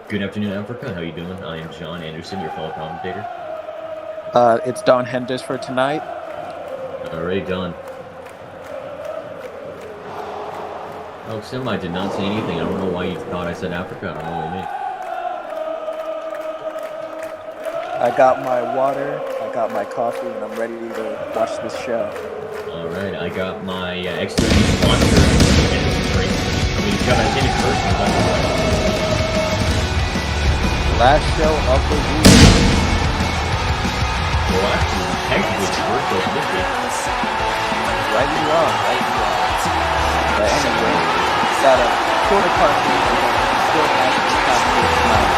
Good afternoon, Africa. How you doing? I am John Anderson, your fellow commentator. It's Don Henders for tonight. All right, Don. Oh, Sim, I did not say anything. I don't know why you thought I said Africa. I don't know what you mean. I got my water, I got my coffee, and I'm ready to watch this show. All right, I got my XCWE sponsor and some drinks. I mean, you got my Incursion. Last show of the week. Well, actually, technically, it's the first show of this week. Right you are, right you are. But anyway, got a quarter part here, and still has this conversation tonight.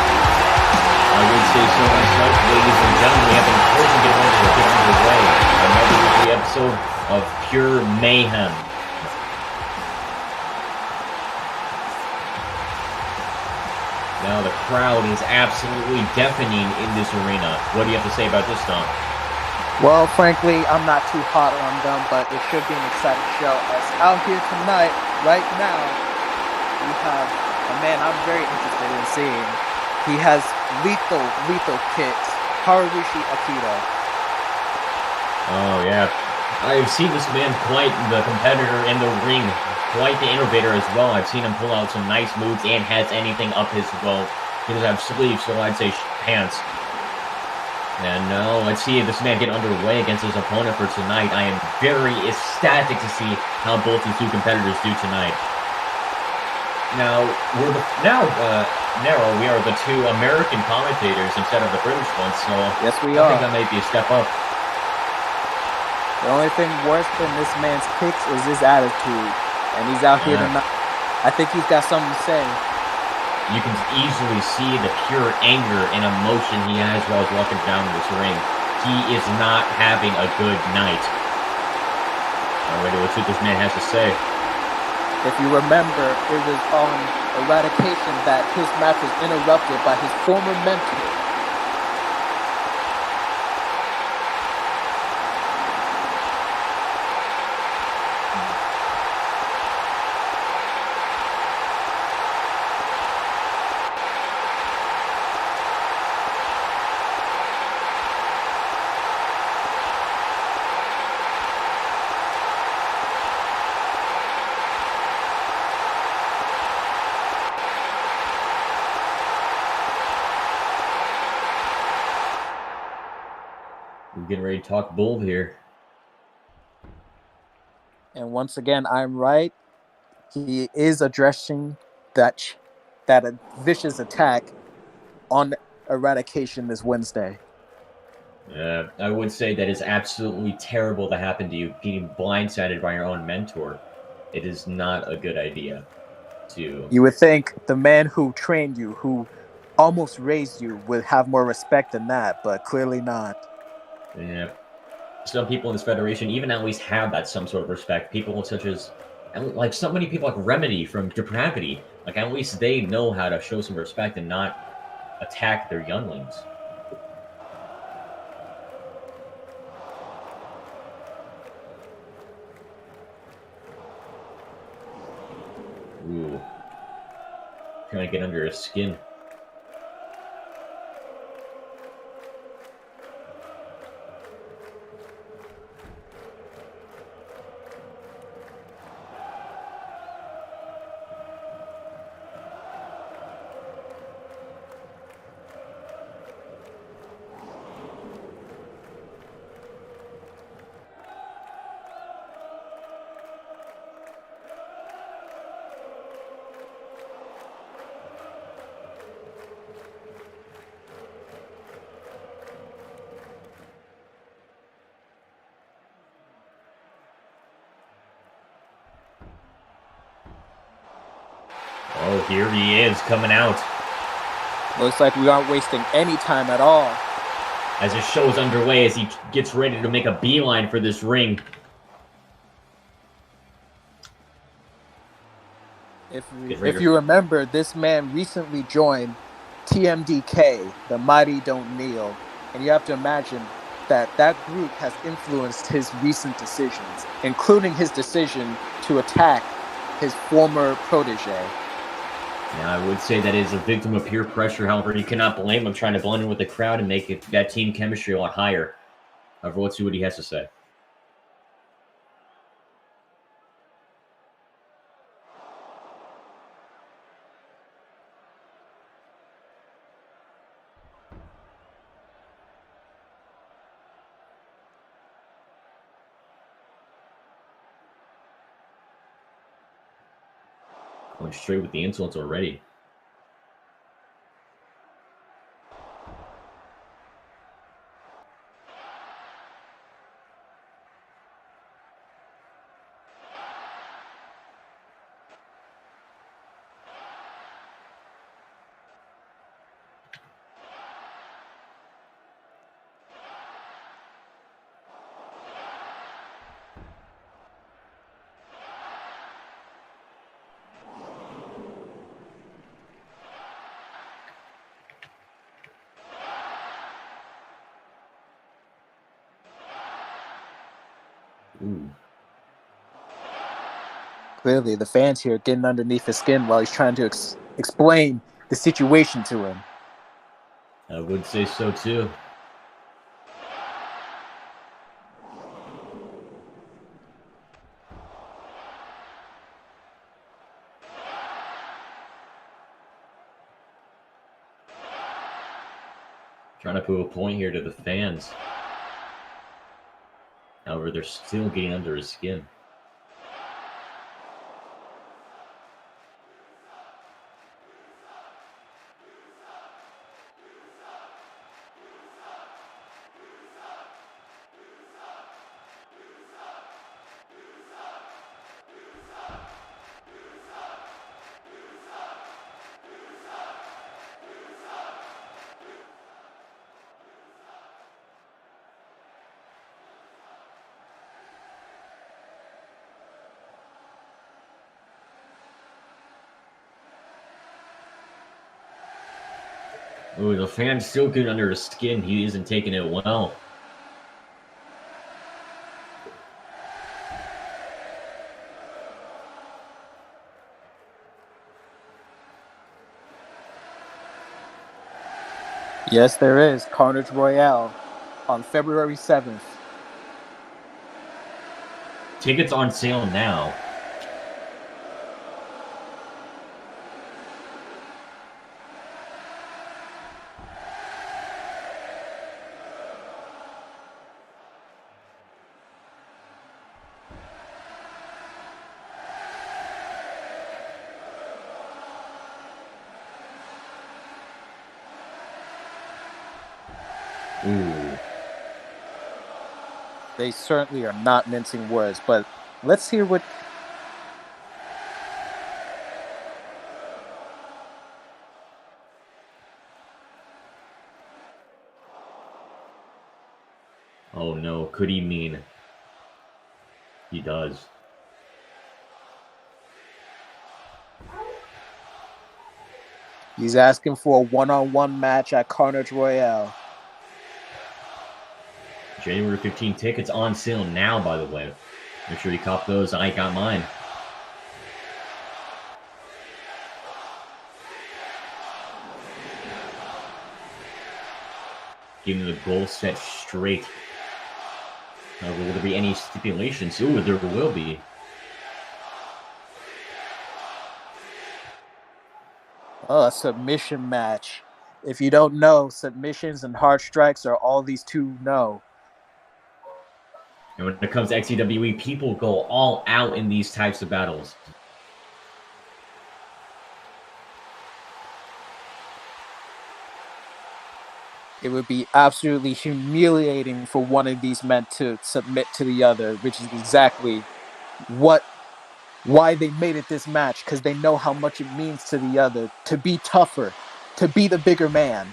I would say so myself, ladies and gentlemen. We have Incursion get underway. Another weekly episode of pure mayhem. Now the crowd is absolutely deafening in this arena. What do you have to say about this, Don? Well, frankly, I'm not too hot on them, but it should be an exciting show. As out here tonight, right now, we have a man I'm very interested in seeing. He has lethal kicks. Harushi Akita. Oh, yeah. I've seen this man quite the competitor in the ring, quite the innovator as well. I've seen him pull out some nice moves and has anything up his, well, he doesn't have sleeves, so I'd say pants. And now let's see this man get underway against his opponent for tonight. I am very ecstatic to see how both these two competitors do tonight. Now, Nero, we are the two American commentators instead of the British ones, so yes, we I are. think that may be a step up. The only thing worse than this man's kicks is his attitude, and he's out here tonight. I think he's got something to say. You can easily see the pure anger and emotion he has while he's walking down this ring. He is not having a good night. Alrighty, let's see what this man has to say. If you remember, it was on Eradication that his match was interrupted by his former mentor. We're getting ready to talk bull here. And once again, I'm right. He is addressing that vicious attack on Eradication this Wednesday. I would say that it's absolutely terrible to happen to you, being blindsided by your own mentor. It is not a good idea. You would think the man who trained you, who almost raised you, would have more respect than that, but clearly not. Yeah. Some people in this federation even at least have that some sort of respect. People such as, like so many people like Remedy from Depravity, like at least they know how to show some respect and not attack their younglings. Ooh. Trying to get under his skin. Oh, here he is, coming out. Looks like we aren't wasting any time at all. As his show is underway, as he gets ready to make a beeline for this ring. If you remember, this man recently joined TMDK, the Mighty Don't Kneel, and you have to imagine that group has influenced his recent decisions, including his decision to attack his former protege. Yeah, I would say that is a victim of peer pressure. However, you cannot blame him trying to blend in with the crowd and make that team chemistry a lot higher. However, let's see what he has to say. Going straight with the insults already. Ooh. Clearly, the fans here getting underneath his skin while he's trying to explain the situation to him. I would say so too. Trying to prove a point here to the fans. However, they're still getting under his skin. Ooh, the fan's still getting under his skin. He isn't taking it well. Yes, there is Carnage Royale on February 7th. Tickets on sale now. Ooh. They certainly are not mincing words, but let's hear what. Oh no, could he mean? He does. He's asking for a one-on-one match at Carnage Royale. January 15 tickets on sale now, by the way. Make sure you cop those. I got mine. Getting the goal set straight. Will there be any stipulations? Ooh, there will be. Oh, a submission match. If you don't know, submissions and hard strikes are all these two know. And when it comes to XCWE, people go all out in these types of battles. It would be absolutely humiliating for one of these men to submit to the other, which is exactly why they made it this match, because they know how much it means to the other to be tougher, to be the bigger man.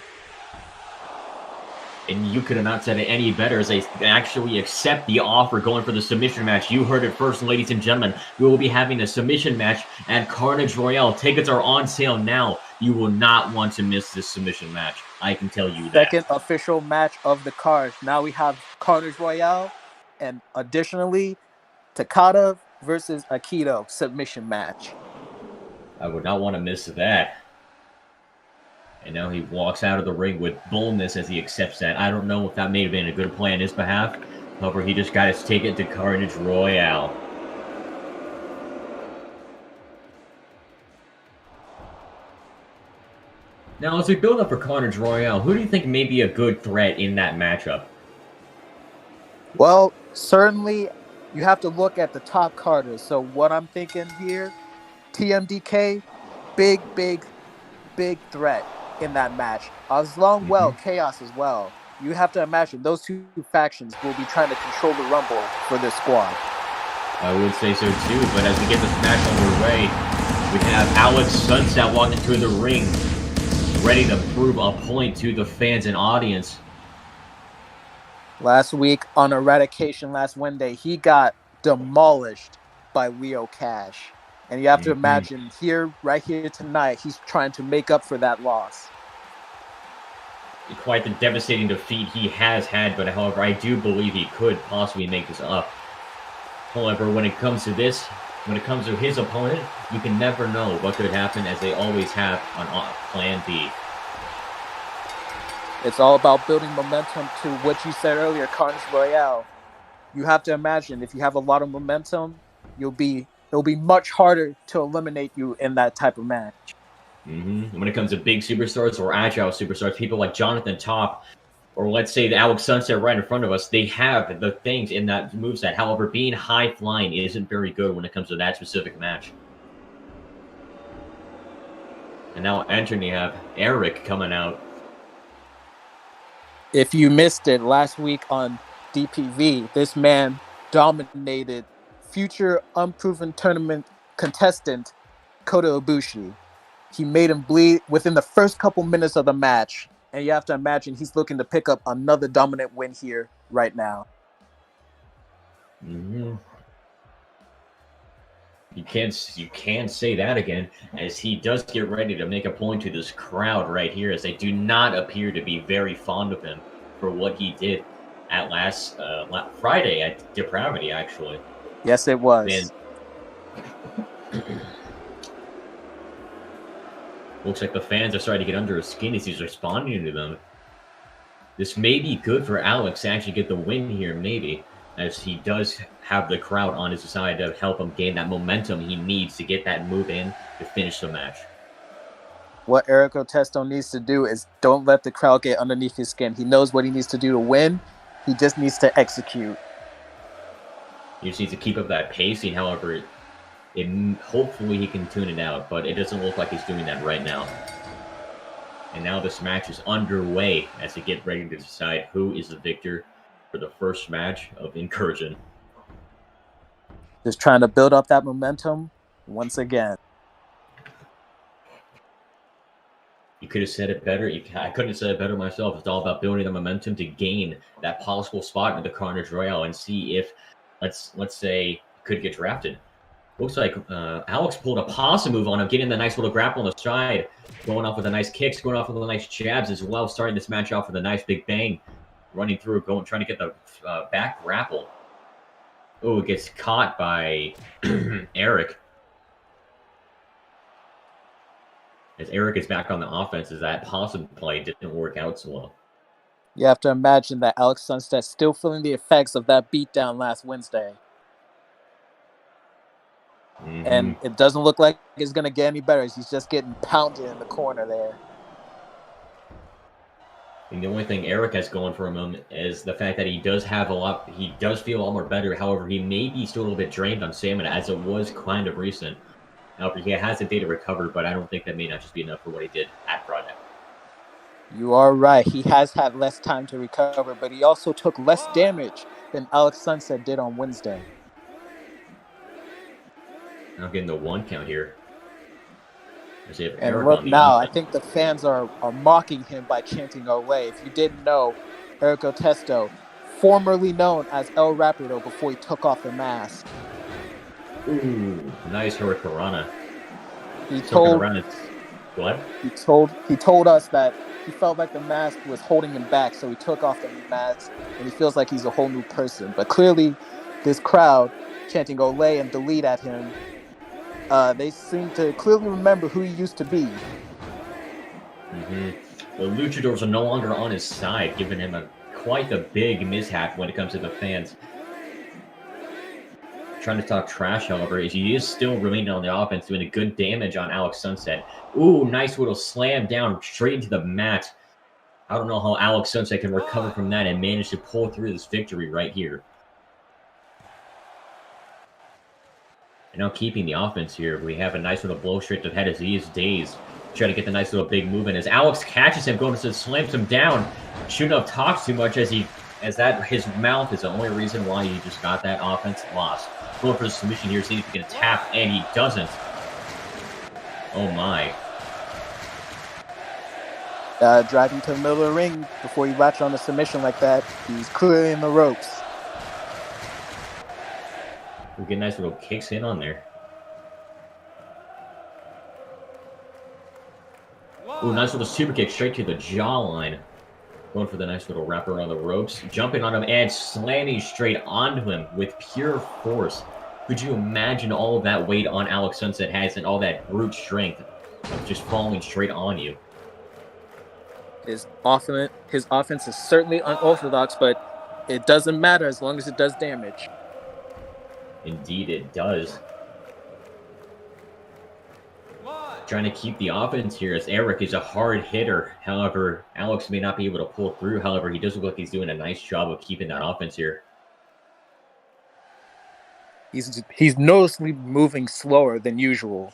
And you could have not said it any better as they actually accept the offer going for the submission match. You heard it first, ladies and gentlemen. We will be having a submission match at Carnage Royale. Tickets are on sale now. You will not want to miss this submission match. I can tell you that. Second official match of the card. Now we have Carnage Royale, and additionally, Takada versus Aikido submission match. I would not want to miss that. And now he walks out of the ring with boldness as he accepts that. I don't know if that may have been a good play on his behalf. However, he just got his ticket to Carnage Royale. Now, as we build up for Carnage Royale, who do you think may be a good threat in that matchup? Well, certainly you have to look at the top carders. So what I'm thinking here, TMDK, big threat in that match. As long Chaos as well. You have to imagine those two factions will be trying to control the Rumble for their squad. I would say so too, but as we get this match underway, we have Alex Sunset walking through the ring, ready to prove a point to the fans and audience. Last week on Eradication last Wednesday, he got demolished by Leo Cash. And you have to imagine right here tonight, he's trying to make up for that loss. Quite the devastating defeat he has had, but however, I do believe he could possibly make this up. However, when it comes to his opponent, you can never know what could happen, as they always have on Plan B. It's all about building momentum to what you said earlier, Carnage Royale. You have to imagine if you have a lot of momentum, it'll be much harder to eliminate you in that type of match. When it comes to big superstars or agile superstars, people like Jonathan Top, or let's say the Alex Sunset right in front of us, they have the things in that moveset. However, being high flying isn't very good when it comes to that specific match. And now entering, you have Eric coming out. If you missed it last week on DPV, this man dominated future unproven tournament contestant Kota Ibushi. He made him bleed within the first couple minutes of the match. And you have to imagine he's looking to pick up another dominant win here right now. You can't say that again, as he does get ready to make a point to this crowd right here, as they do not appear to be very fond of him for what he did at last Friday at Depravity, actually. Yes, it was. Looks like the fans are starting to get under his skin as he's responding to them. This may be good for Alex to actually get the win here, maybe, as he does have the crowd on his side to help him gain that momentum he needs to get that move in to finish the match. What Erico Testo needs to do is don't let the crowd get underneath his skin. He knows what he needs to do to win. He just needs to execute. He just needs to keep up that pacing, however, hopefully he can tune it out, but it doesn't look like he's doing that right now. And now this match is underway as they get ready to decide who is the victor for the first match of Incursion. Just trying to build up that momentum once again. You could have said it better. I couldn't have said it better myself. It's all about building the momentum to gain that possible spot in the Carnage Royale and see if, let's say, could get drafted. Looks like Alex pulled a possum move on him, getting the nice little grapple on the side, going off with a nice kicks, going off with the nice jabs as well, starting this match off with a nice big bang, running through, trying to get the back grapple. Oh, it gets caught by Eric. As Eric is back on the offense, as that possum play didn't work out so well. You have to imagine that Alex Sunset's still feeling the effects of that beatdown last Wednesday. And it doesn't look like it's going to get any better. He's just getting pounded in the corner there. And the only thing Eric has going for him is the fact that he does feel a lot more better. However, he may be still a little bit drained on stamina, as it was kind of recent. However, he has a day to recover, but I don't think that may not just be enough for what he did at Friday. You are right. He has had less time to recover, but he also took less damage than Alex Sunset did on Wednesday. Now getting the 1 count here. And look now, I think the fans are mocking him by chanting Olay. If you didn't know, Erico Testo, formerly known as El Rapido before he took off the mask. Ooh, nice Hurricanrana. He told us that he felt like the mask was holding him back, so he took off the mask, and he feels like he's a whole new person. But clearly, this crowd chanting Olay and delete at him They seem to clearly remember who he used to be. The luchadors are no longer on his side, giving him quite a big mishap when it comes to the fans. Trying to talk trash, however, is he is still remaining on the offense, doing a good damage on Alex Sunset. Ooh, nice little slam down straight into the mat. I don't know how Alex Sunset can recover from that and manage to pull through this victory right here. And now keeping the offense here, we have a nice little blow straight to the head as he is dazed. Try to get the nice little big move in as Alex catches him, going to slams him down. Shouldn't have talked too much as his mouth is the only reason why he just got that offense lost. Going for the submission here, seeing if he can tap, and he doesn't. Oh my. Driving to the middle of the ring before you latch on a submission like that. He's clearly in the ropes. We get nice little kicks in on there. Ooh, nice little super kick straight to the jawline. Going for the nice little wrap around the ropes. Jumping on him and slamming straight onto him with pure force. Could you imagine all of that weight on Alex Sunset has and all that brute strength of just falling straight on you? His offense is certainly unorthodox, but it doesn't matter as long as it does damage. Indeed, it does. Trying to keep the offense here as Eric is a hard hitter. However, Alex may not be able to pull through. However, he does look like he's doing a nice job of keeping that offense here. He's noticeably moving slower than usual.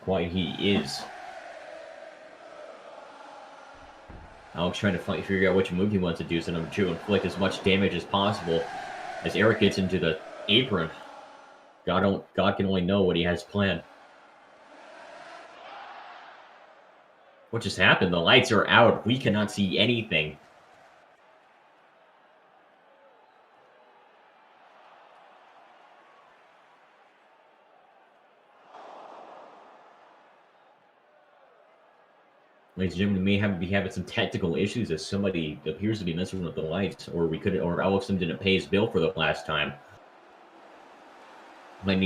Quite he is. Alex trying to figure out which move he wants to do so to inflict as much damage as possible. As Eric gets into the apron, God can only know what he has planned. What just happened? The lights are out. We cannot see anything. Ladies and gentlemen, we may be having some technical issues as somebody appears to be messing with the lights, or Alex didn't pay his bill for the last time. We might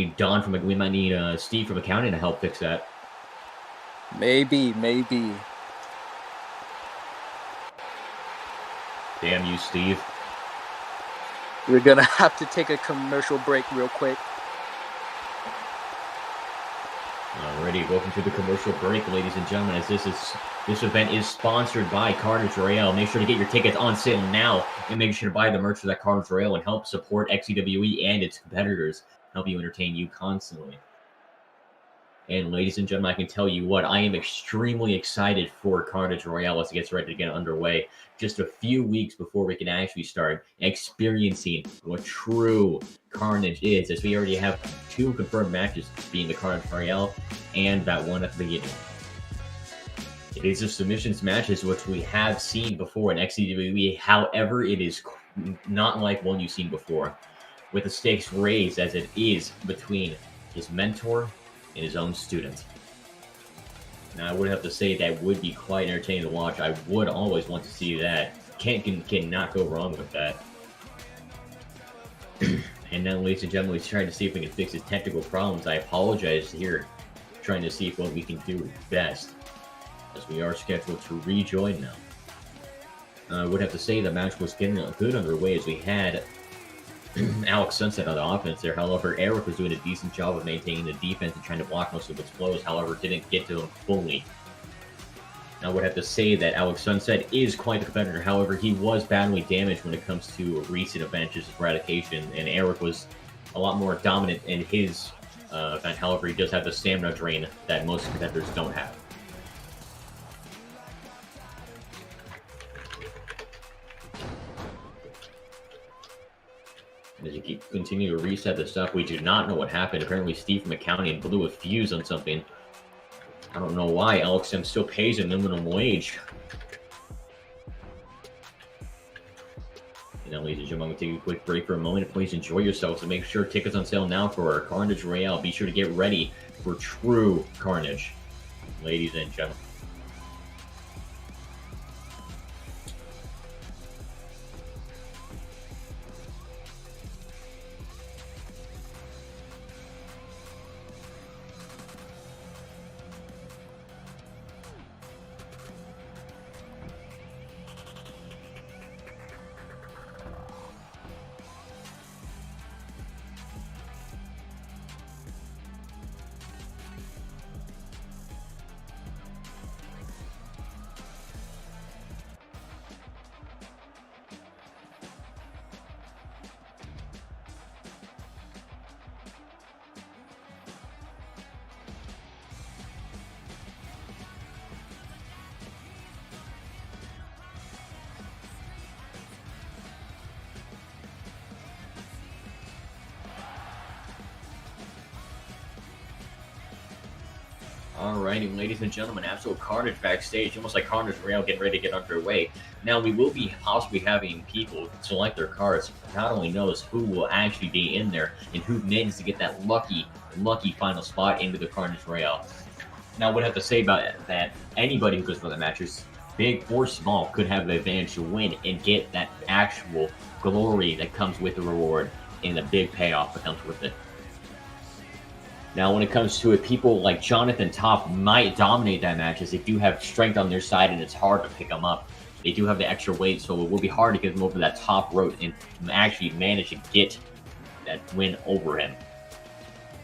need Steve from accounting to help fix that. Maybe. Damn you, Steve. We're gonna have to take a commercial break real quick. Alrighty, welcome to the commercial break, ladies and gentlemen. As this event is sponsored by Carnage Royale. Make sure to get your tickets on sale now, and make sure to buy the merch for that Carnage Royale and help support XCWE and its competitors. Help you entertain you constantly. And ladies and gentlemen, I can tell you what, I am extremely excited for Carnage Royale as it gets ready to get underway. Just a few weeks before we can actually start experiencing what true Carnage is, as we already have 2 confirmed matches, being the Carnage Royale and that one at the beginning. It is a submissions matches, which we have seen before in XCWE. However, it is not like one you've seen before, with the stakes raised as it is between his mentor and his own student. Now, I would have to say that would be quite entertaining to watch. I would always want to see that. Cannot go wrong with that. And now, ladies and gentlemen, we're trying to see if we can fix his technical problems. I apologize here, trying to see what we can do best, as we are scheduled to rejoin now. I would have to say the match was getting a good underway as we had Alex Sunset on the offense there. However, Eric was doing a decent job of maintaining the defense and trying to block most of its blows. However, didn't get to him fully. I would have to say that Alex Sunset is quite the competitor. However, he was badly damaged when it comes to recent events, just eradication, and Eric was a lot more dominant in his event. However, he does have the stamina drain that most competitors don't have. As you continue to reset the stuff, we do not know what happened. Apparently, Steve from accounting blew a fuse on something. I don't know why. LXM still pays a minimum wage. And now, ladies and gentlemen, I'm going to take a quick break for a moment. Please enjoy yourselves and make sure tickets on sale now for our Carnage Royale. Be sure to get ready for true carnage, ladies and gentlemen. Alrighty, ladies and gentlemen, absolute carnage backstage, almost like Carnage Rail getting ready to get underway. Now, we will be possibly having people select their cards. God only knows who will actually be in there and who manages to get that lucky final spot into the Carnage Rail. Now, I would have to say about that anybody who goes for the matches, big or small, could have the advantage to win and get that actual glory that comes with the reward and the big payoff that comes with it. Now, when it comes to it, people like Jonathan Top might dominate that match as they do have strength on their side and it's hard to pick them up. They do have the extra weight, so it will be hard to get them over that top rope and actually manage to get that win over him.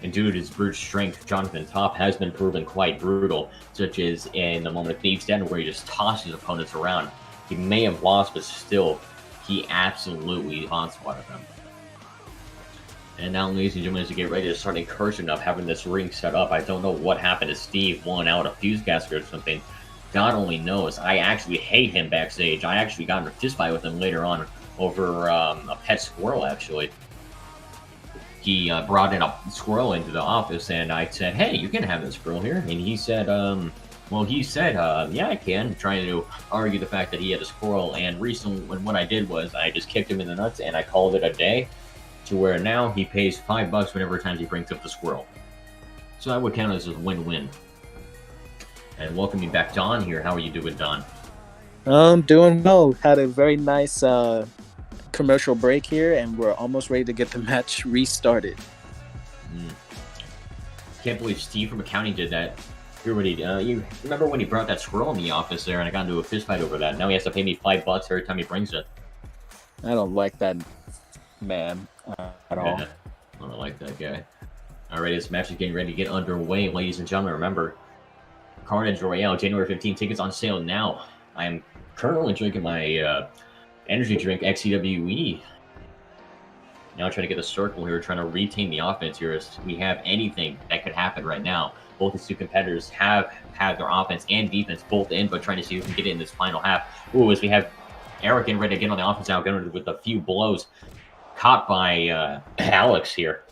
And due to his brute strength, Jonathan Top has been proven quite brutal, such as in the moment of Thieves' Den where he just tosses opponents around. He may have lost, but still, he absolutely onslaughted them. And now, ladies and gentlemen, as we get ready to start Incursion up, having this ring set up, I don't know what happened to Steve, won out a fuse gasket or something. God only knows. I actually hate him backstage. I actually got in a fist fight with him later on over a pet squirrel, actually. He brought in a squirrel into the office, and I said, hey, you can have this squirrel here. And he said, yeah, I can, trying to argue the fact that he had a squirrel. And recently, what I did was I just kicked him in the nuts, and I called it a day. To where now he pays $5 whenever time he brings up the squirrel. So I would count this as a win-win. And welcoming back Don here. How are you doing, Don? Doing well. Had a very nice commercial break here, and we're almost ready to get the match restarted. Can't believe Steve from accounting did that. You remember when he brought that squirrel in the office there, and I got into a fist fight over that. Now he has to pay me $5 every time he brings it. I don't like that man at all. Yeah, I don't like that guy. Alright, this match is getting ready to get underway, ladies and gentlemen. Remember, Carnage Royale, January 15th, tickets on sale now. I am currently drinking my energy drink, XCWE. Now trying to get the circle here, trying to retain the offense here as we have anything that could happen right now. Both these two competitors have had their offense and defense both in, but trying to see who can get it in this final half. Ooh, as we have Eric getting ready to get on the offense now, going with a few blows. Caught by Alex here.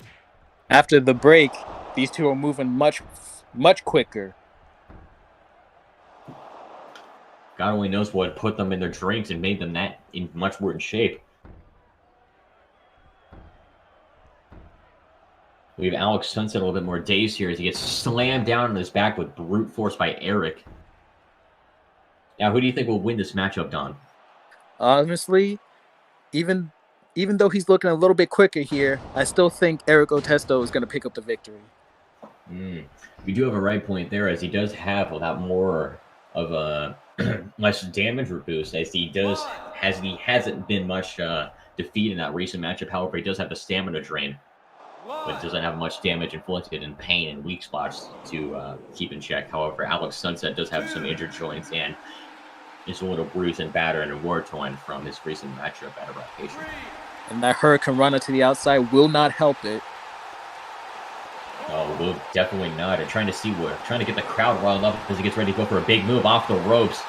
After the break, these two are moving much quicker. God only knows what put them in their drinks and made them that in much worse shape. We have Alex Sunset a little bit more days here as he gets slammed down on his back with brute force by Eric. Now, who do you think will win this matchup, Don? Honestly, even though he's looking a little bit quicker here, I still think Eric Otesto is going to pick up the victory. We do have a right point there, as he does have a lot more of a less damage boost, as he hasn't been much defeat in that recent matchup. However, he does have the stamina drain, but doesn't have much damage inflicted and pain and weak spots to keep in check. However, Alex Sunset does have some injured joints and is a little bruised and battered and war-torn from his recent matchup at Eradication. And that Hurricane Runner to the outside will not help it. Oh, will definitely not. Trying to get the crowd riled up as he gets ready to go for a big move off the ropes.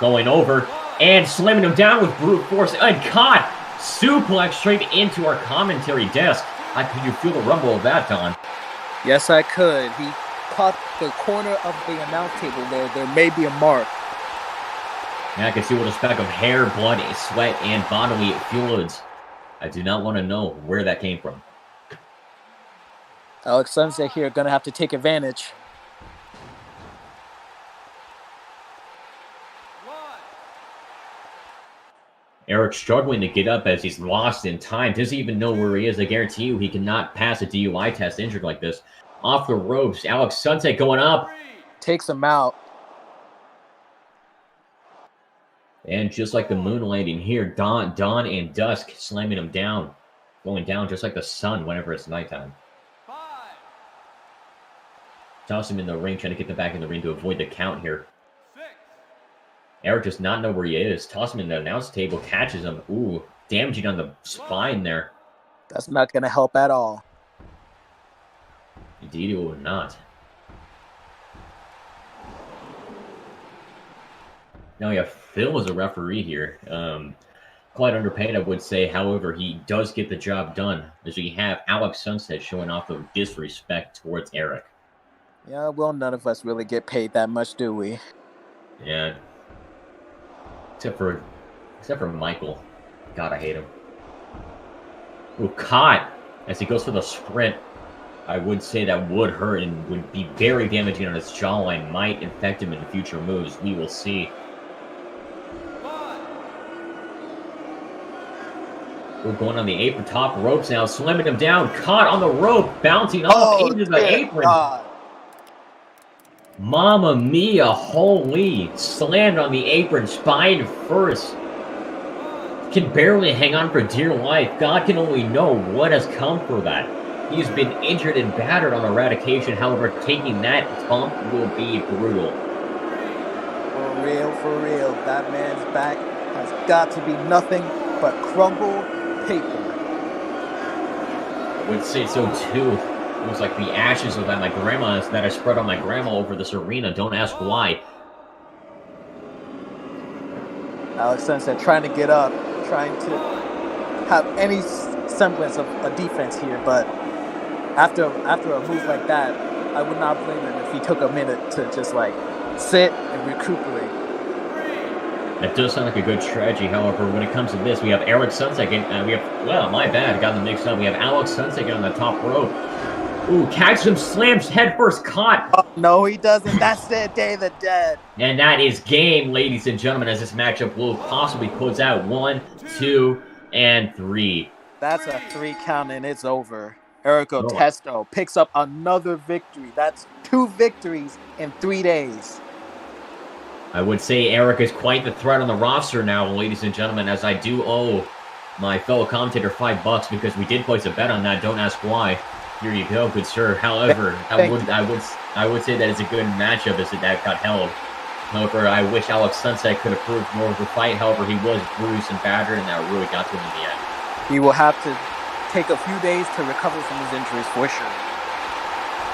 Going over and slamming him down with brute force. And caught! Suplex straight into our commentary desk. Could you feel the rumble of that, Don? Yes, I could. He caught the corner of the announce table there. There may be a mark. And I can see a little speck of hair, blood, sweat, and bodily fluids. I do not want to know where that came from. Alex Sunset here going to have to take advantage. Eric struggling to get up as he's lost in time. Doesn't even know where he is. I guarantee you he cannot pass a DUI test injured like this. Off the ropes. Alex Sunset going up. Takes him out. And just like the moon landing here, dawn and dusk slamming him down. Going down just like the sun whenever it's nighttime. Toss him in the ring, trying to get them back in the ring to avoid the count here. Eric does not know where he is. Toss him in the announce table, catches him. Ooh, damaging on the spine there. That's not going to help at all. Indeed, it will not. Now, yeah, Phil is a referee here. Quite underpaid, I would say. However, he does get the job done, as we have Alex Sunset showing off of disrespect towards Eric. Yeah, well, none of us really get paid that much, do we? Yeah, except for Michael. God, I hate him. Ooh, caught as he goes for the sprint. I would say that would hurt and would be very damaging on his jawline. Might infect him in future moves. We will see. We're going on the apron, top ropes now, slamming him down. Caught on the rope, bouncing off Oh, into the dear apron. God. Mamma mia, holy. Slammed on the apron, spine first. Can barely hang on for dear life. God can only know what has come for that. He's been injured and battered on eradication. However, taking that bump will be brutal. For real. That man's back has got to be nothing but crumbled paper. I would say so too. It was like the ashes of that I spread on my grandma over this arena. Don't ask why. Alex Sunset trying to get up, trying to have any semblance of a defense here, but after a move like that, I would not blame him if he took a minute to just like sit and recuperate. That does sound like a good strategy. However, when it comes to this, we have Eric Sunset. My bad, I got them mixed up. We have Alex Sunset on the top rope. Ooh, catch him, slams head first, caught. Oh, no, he doesn't. That's it, Day of the Dead. And that is game, ladies and gentlemen, as this matchup will possibly close out 1, 2, and 3. That's a 3 count and it's over. Erico Oh, Testo picks up another victory. That's 2 victories in 3 days. I would say Eric is quite the threat on the roster now, ladies and gentlemen, as I do owe my fellow commentator $5 because we did place a bet on that. Don't ask why. Here you go, good sir. However, I would say that it's a good matchup as that got held. However, I wish Alex Sunset could have proved more of the fight. However, he was bruised and battered, and that really got to him in the end. He will have to take a few days to recover from his injuries for sure.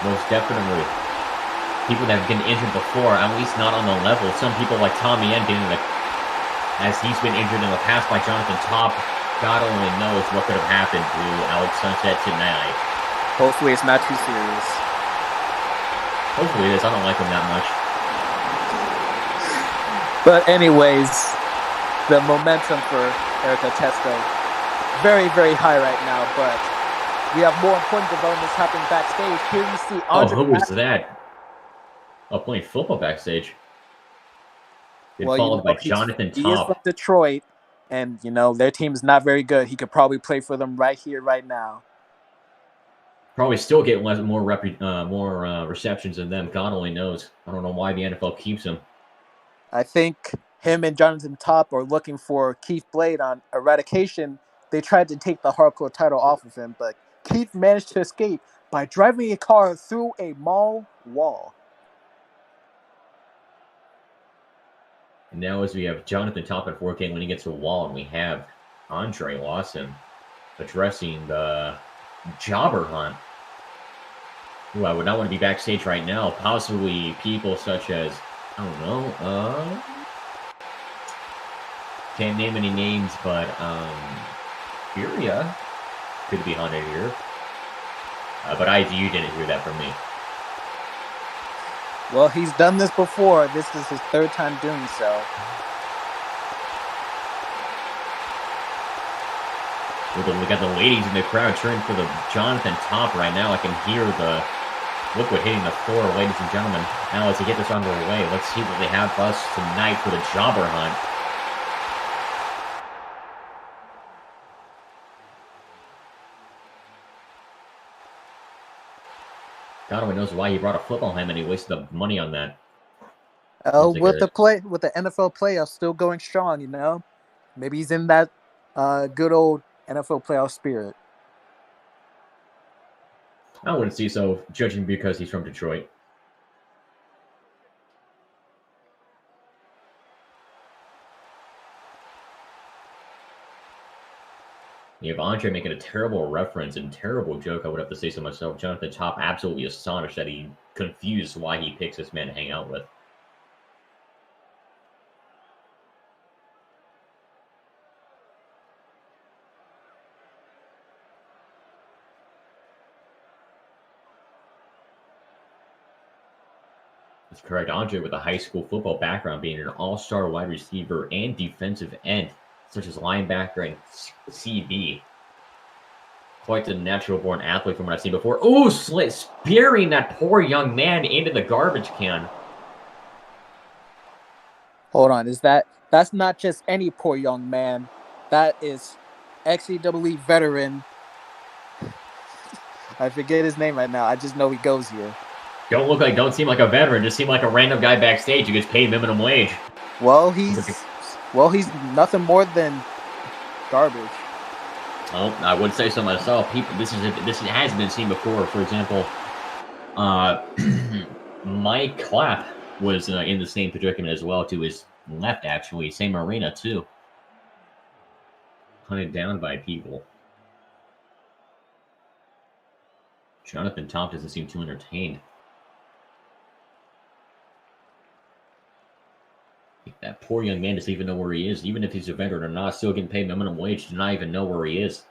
Most definitely. People that have been injured before, at least not on the level. Some people like Tommy Yen didn't, as he's been injured in the past by Jonathan Top. God only knows what could have happened to Alex Sunset tonight. Hopefully it's not too serious. Hopefully it is. I don't like him that much. But anyways, the momentum for Erica Testo, very, very high right now, but we have more important developments happening backstage. Here we see Andre. Oh, who was that? Oh, playing football backstage. Followed by Jonathan Top. He is from Detroit, and, their team's not very good. He could probably play for them right here, right now. Probably still get more receptions than them. God only knows. I don't know why the NFL keeps him. I think him and Jonathan Top are looking for Keith Blade on eradication. They tried to take the hardcore title off of him, but Keith managed to escape by driving a car through a mall wall. And now as we have Jonathan Top at 4K when he gets to a wall, and we have Andre Lawson addressing the jobber hunt. Ooh, I would not want to be backstage right now. Possibly people such as, I don't know, can't name any names, but Furia could be hunted here. But you didn't hear that from me. Well, he's done this before. This is his 3rd time doing so. We got the ladies in the crowd cheering for the Jonathan Top right now. I can hear the liquid hitting the floor, ladies and gentlemen. Now let's get this underway. Let's see what they have for us tonight for the jobber hunt. God only knows why he brought a football helmet and he wasted the money on that. With the NFL playoffs still going strong, maybe he's in that good old NFL playoff spirit. I wouldn't see so, judging because he's from Detroit. You have Andre making a terrible reference and terrible joke, I would have to say so myself. Jonathan Top absolutely astonished that he confused why he picks this man to hang out with. That's correct. Andre, with a high school football background, being an all-star wide receiver and defensive end, such as linebacker and CB. Quite the natural-born athlete from what I've seen before. Ooh, spearing that poor young man into the garbage can. Hold on, that's not just any poor young man. That is XCWE veteran. I forget his name right now. I just know he goes here. Don't seem like a veteran. Just seem like a random guy backstage who gets paid minimum wage. Well, he's nothing more than garbage. Well, I would say so myself. This has been seen before. For example, Mike Clapp was in the same predicament as well, to his left, actually. Same arena, too. Hunted down by people. Jonathan Top doesn't seem too entertained. That poor young man doesn't even know where he is. Even if he's a veteran or not, still getting paid minimum wage, does not even know where he is.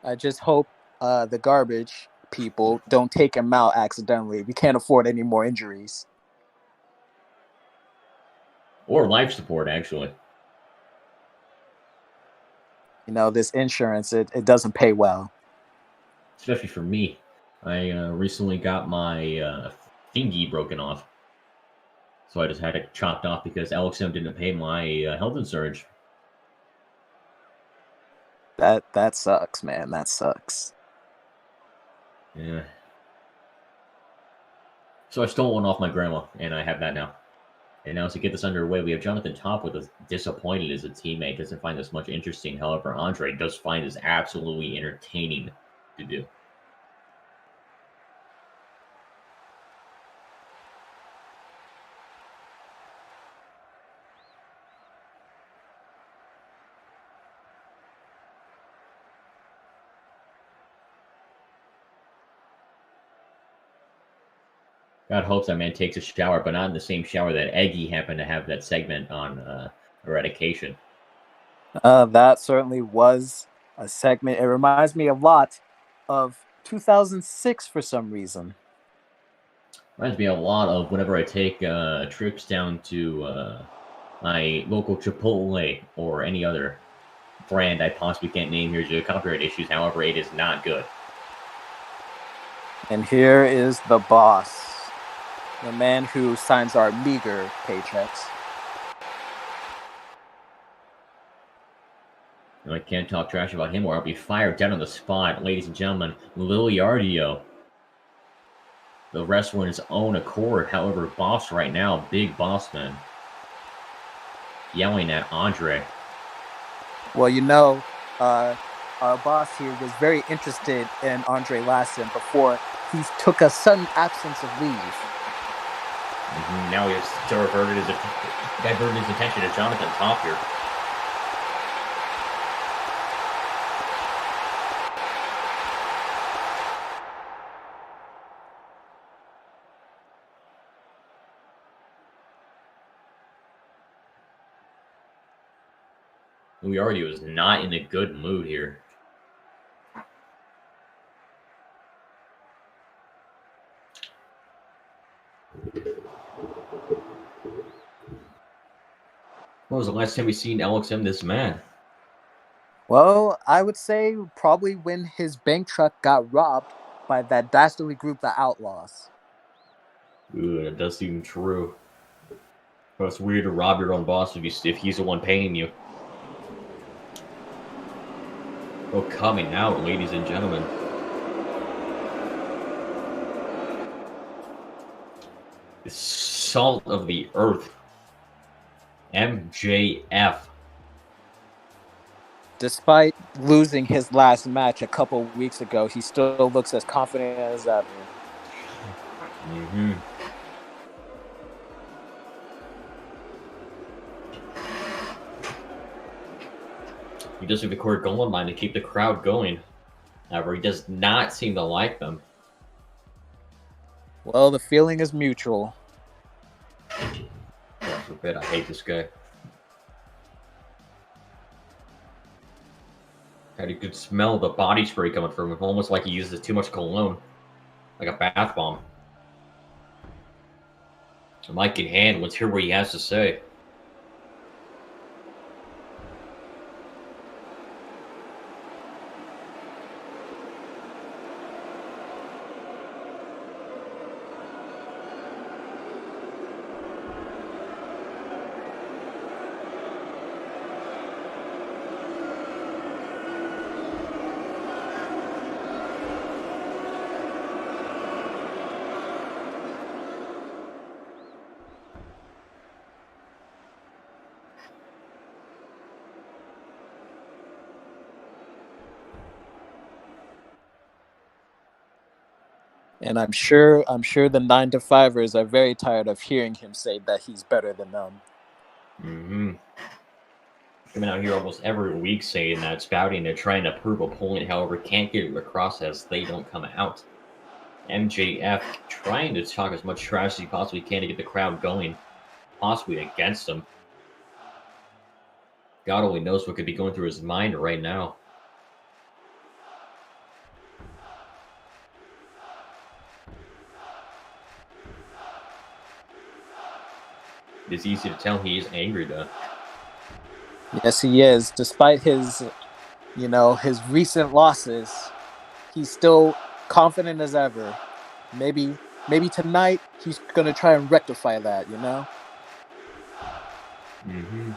I just hope the garbage people don't take him out accidentally. We can't afford any more injuries. Or life support, actually. You know, this insurance, it doesn't pay well. Especially for me. I recently got my thingy broken off. So I just had it chopped off because LXM didn't pay my health insurance. That sucks, man. That sucks. Yeah. So I stole one off my grandma, and I have that now. And now to get this underway, we have Jonathan Top with us disappointed as a teammate. Doesn't find this much interesting. However, Andre does find this absolutely entertaining to do. God hopes that man takes a shower, but not in the same shower that Eggy happened to have that segment on eradication. That certainly was a segment. It reminds me a lot of 2006 for some reason. Reminds me a lot of whenever I take trips down to my local Chipotle or any other brand I possibly can't name here due to copyright issues. However, it is not good. And here is the boss. The man who signs our meager paychecks. I can't talk trash about him or I'll be fired dead on the spot. Ladies and gentlemen, Liliardio. The wrestler in his own accord. However, boss right now, big boss man. Yelling at Andre. Well, you know, our boss here was very interested in Andre Lassen before he took a sudden absence of leave. Now he has diverted his attention to Jonathan Top here. We already was not in a good mood here. When was the last time we seen LXM this mad? Well, I would say probably when his bank truck got robbed by that dastardly group, the Outlaws. Ooh, that does seem true. But it's weird to rob your own boss if he's the one paying you. Oh, coming out, ladies and gentlemen. The salt of the earth. MJF. Despite losing his last match a couple weeks ago, he still looks as confident as ever. Mm-hmm. He does have the core goal in mind to keep the crowd going. However, he does not seem to like them. Well, the feeling is mutual. God forbid, I hate this guy. God, you could smell the body spray coming from him, almost like he uses too much cologne. Like a bath bomb. So mic in hand, let's hear what he has to say. And I'm sure the 9-to-5ers are very tired of hearing him say that he's better than them. Mm-hmm. Coming out here almost every week saying that, spouting they're trying to prove a point, however, can't get it across as they don't come out. MJF trying to talk as much trash as he possibly can to get the crowd going, possibly against him. God only knows what could be going through his mind right now. It's easy to tell he is angry, though. Yes, he is. Despite his, his recent losses, he's still confident as ever. Maybe tonight he's gonna try and rectify that. Mm-hmm.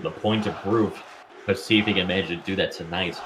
The point to prove. Let's see if he can manage to do that tonight.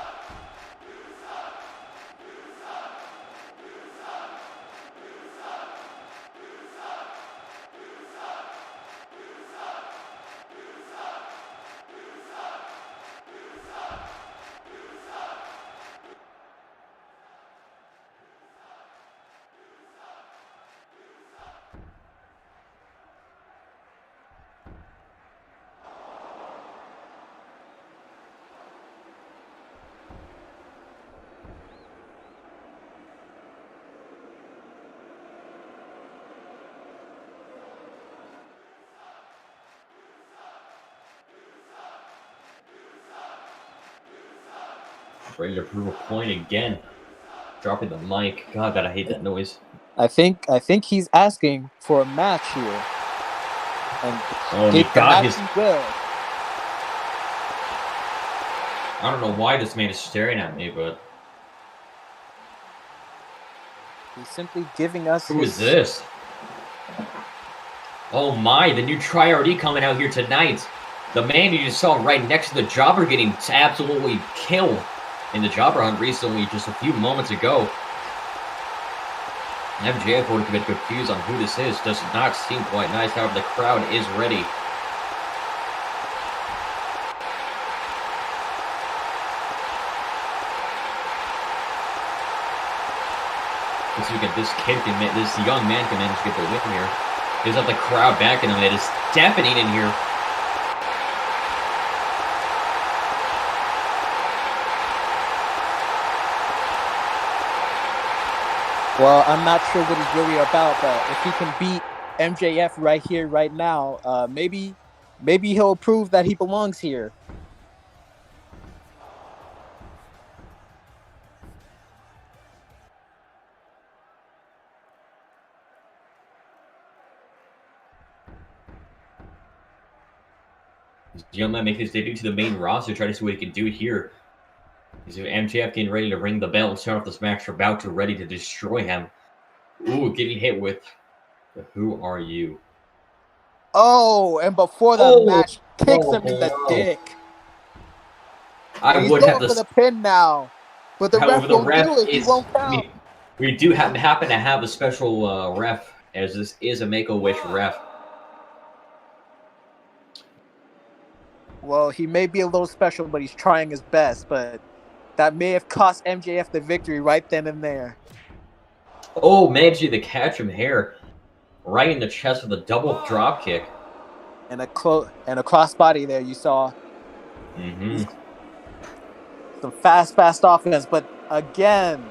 Ready to prove a point again. Dropping the mic. God, I hate that noise. I think he's asking for a match here. And he got his. Will. I don't know why this man is staring at me, but he's simply giving us. Who is this? Oh my, the new Tri-RD coming out here tonight. The man you just saw right next to the Jobber getting absolutely killed in the Jobber hunt recently, just a few moments ago. MJF would have been confused on who this is. Does not seem quite nice. However, the crowd is ready. Let's see if this young man can manage to get the win here. He's got the crowd backing him. It is deafening in here. Well, I'm not sure what he's really about, but if he can beat MJF right here, right now, maybe he'll prove that he belongs here. This young man making his debut to the main roster. Try to see what he can do here. Is MJF getting ready to ring the bell and start off this match? About to ready to destroy him. Ooh, getting hit with the Who Are You? Oh, and before the match, kicks him in the dick. I would have for the pin now, but the ref won't do it. He won't count. We do happen to have a special ref, as this is a Make-A-Wish ref. Well, he may be a little special, but he's trying his best. But that may have cost MJF the victory right then and there. Oh, managed to catch him here, right in the chest with a double drop kick. And a crossbody there, you saw. Mm-hmm. Some fast offense, but again.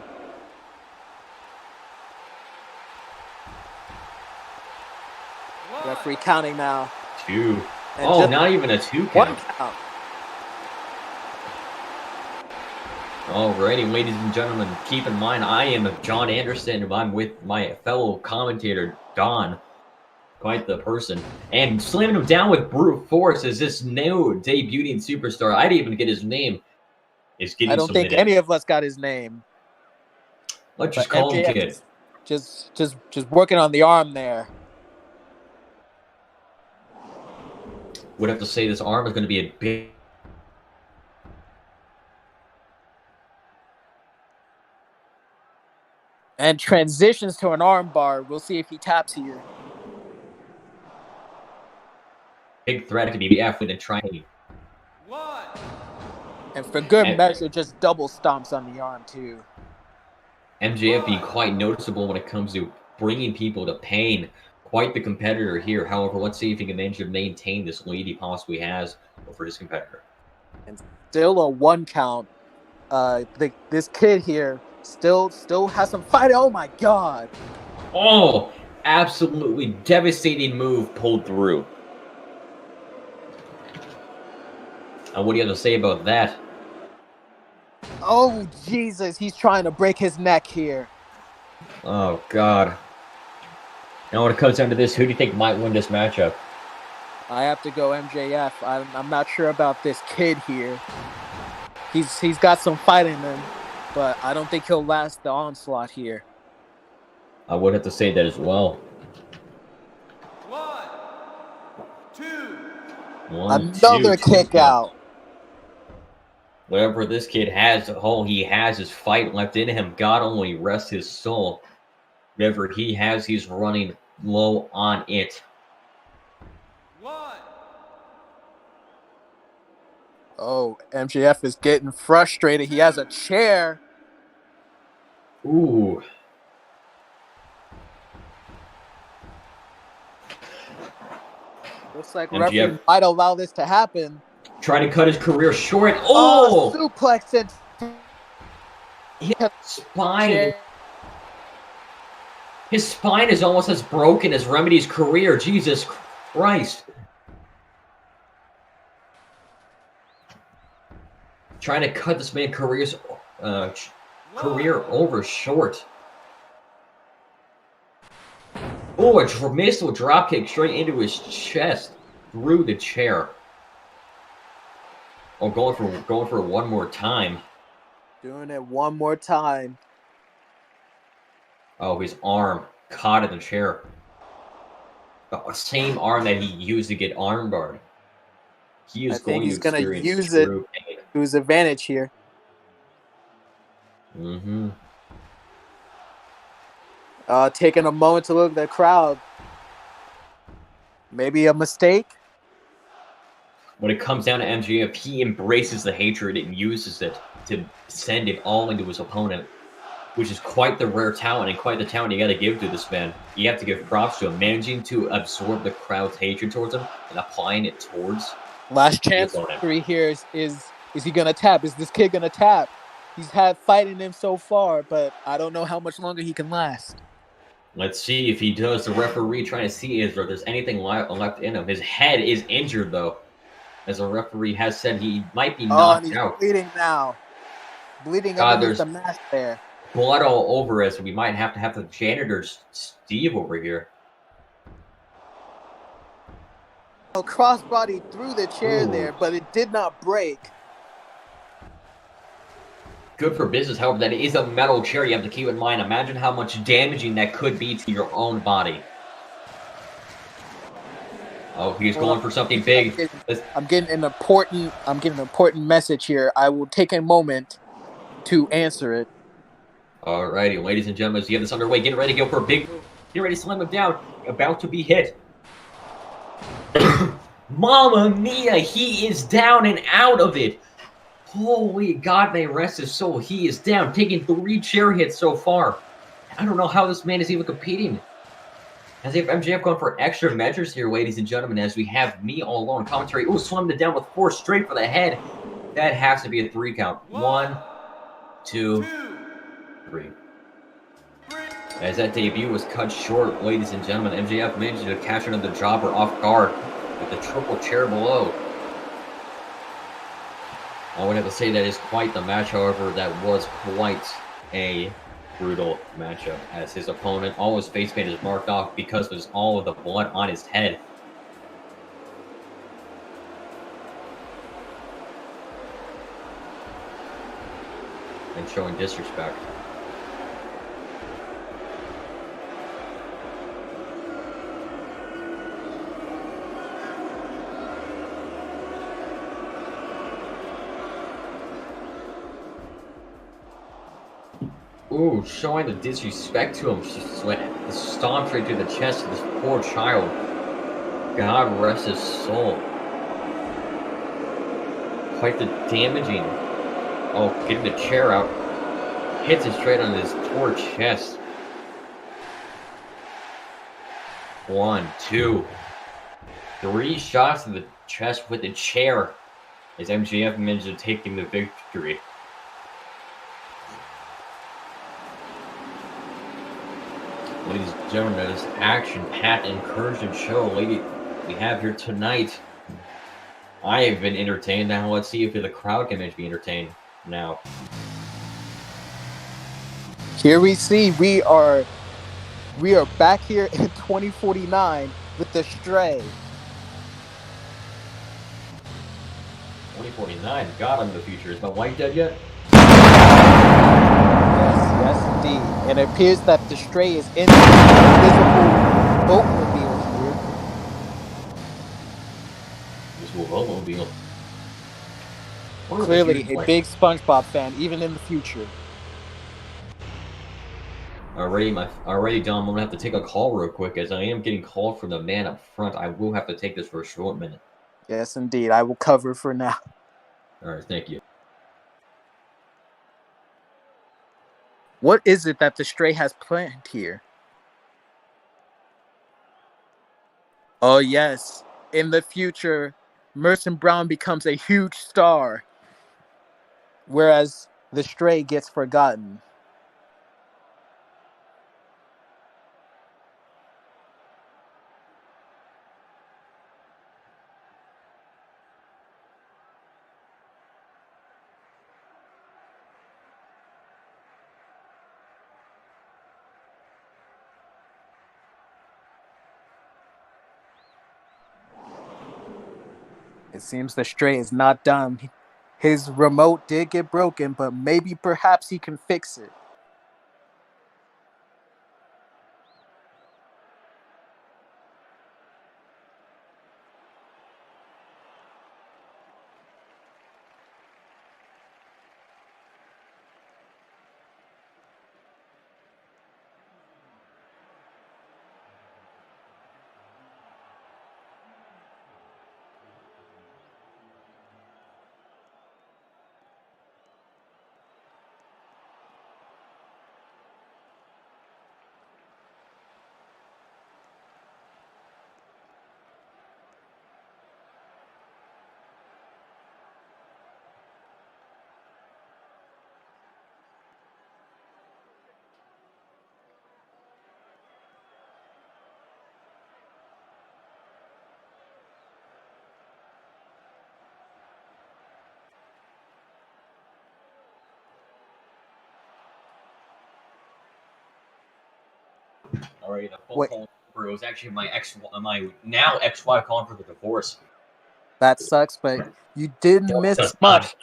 Referee counting now. 2. And not even a 2 count. 1 count. Alrighty, ladies and gentlemen, keep in mind I am John Anderson, and I'm with my fellow commentator, Don. Quite the person. And slamming him down with brute force is this new debuting superstar. I didn't even get his name. Is getting I don't think submitted. any of us got his name. Let's But just call him MJF Kid. just working on the arm there. Would have to say this arm is going to be a big. And transitions to an arm bar. We'll see if he taps here. Big threat to BBF with a trying. And for good measure, just double stomps on the arm too. MJF being quite noticeable when it comes to bringing people to pain. Quite the competitor here. However, let's see if he can manage to maintain this lead he possibly has over his competitor. And still a 1 count. This kid here still has some fight. Oh my god! Oh, absolutely devastating move pulled through. What do you have to say about that? Oh Jesus! He's trying to break his neck here. Oh god. Now when it comes down to this, who do you think might win this matchup? I have to go MJF. I'm not sure about this kid here. He's got some fight in him, but I don't think he'll last the onslaught here. I would have to say that as well. 1, 2. Another kick out. Whatever this kid has, all he has is fight left in him. God only rest his soul. Whatever he has, he's running low on it. 1. Oh, MJF is getting frustrated. He has a chair. Ooh. Looks like MJF referee might allow this to happen. trying to cut his career short. Oh! Suplex it. Spine. His spine is almost as broken as Remedy's career. Jesus Christ. Trying to cut this man's career over short. Oh, a missile dropkick straight into his chest through the chair. Oh, going for one more time. Doing it one more time. Oh, his arm caught in the chair. The same arm that he used to get armbarred. He is going to experience use it true pain. to his advantage here. Mm-hmm. Taking a moment to look at the crowd. Maybe a mistake. When it comes down to MJF, he embraces the hatred and uses it to send it all into his opponent, which is quite the rare talent and quite the talent you got to give to this man. You have to give props to him, managing to absorb the crowd's hatred towards him and applying it towards last chance for here is he gonna tap? Is this kid gonna tap? He's had fight in him so far, but I don't know how much longer he can last. Let's see if he does. The referee trying to see if there's anything left in him. His head is injured, though. As the referee has said, he might be knocked and he's out. Bleeding now. Bleeding underneath the mask there. Blood all over us. We might have to have the janitor, Steve, over here. Crossbody through the chair there, but it did not break. Good for business, however, that is a metal chair. You have to keep in mind. Imagine how much damaging that could be to your own body. Oh, he's going for something big. I'm getting an important message here. I will take a moment to answer it. Alrighty, ladies and gentlemen, as you have this underway, getting ready to go for a big move. Get ready to slam him down. About to be hit. Mamma mia, he is down and out of it. Holy God, may rest his soul. He is down, taking 3 chair hits so far. I don't know how this man is even competing. As if MJF going for extra measures here, ladies and gentlemen, as we have me all alone. Commentary, slammed it down with 4 straight for the head. That has to be a 3 count. 1, 2, 3. As that debut was cut short, ladies and gentlemen, MJF managed to catch another jobber off guard with the triple chair below. I would have to say that is quite the match. However, that was quite a brutal matchup, as his opponent, all his face paint is marked off because there's all of the blood on his head. And showing disrespect. Ooh, showing the disrespect to him. Just went stomped right through the chest of this poor child. God rest his soul. Quite the damaging. Oh, getting the chair out. Hits it straight on his poor chest. 1, 2, 3 shots in the chest with the chair. As MJF managed to take him the victory. Ladies and gentlemen, that is action-packed Incursion show we have here tonight. I have been entertained. Now let's see if the crowd can manage to be entertained now. Here we see we are back here in 2049 with the Stray. 2049, God, I'm in the future. Is my wife dead yet? Yes, indeed. And it appears that the Stray is in the invisible boatmobile here. Invisible boatmobile. Clearly a big SpongeBob fan, even in the future. Alrighty, Dom, I'm gonna have to take a call real quick, as I am getting called from the man up front. I will have to take this for a short minute. Yes, indeed. I will cover for now. Alright, thank you. What is it that the Stray has planned here? Oh, yes. In the future, Merson Brown becomes a huge star, whereas the Stray gets forgotten. It seems the Stray is not done. His remote did get broken, but maybe perhaps he can fix it. Alright, the phone Wait. call number was actually my now ex-wife calling for the divorce. That sucks, but you didn't miss much.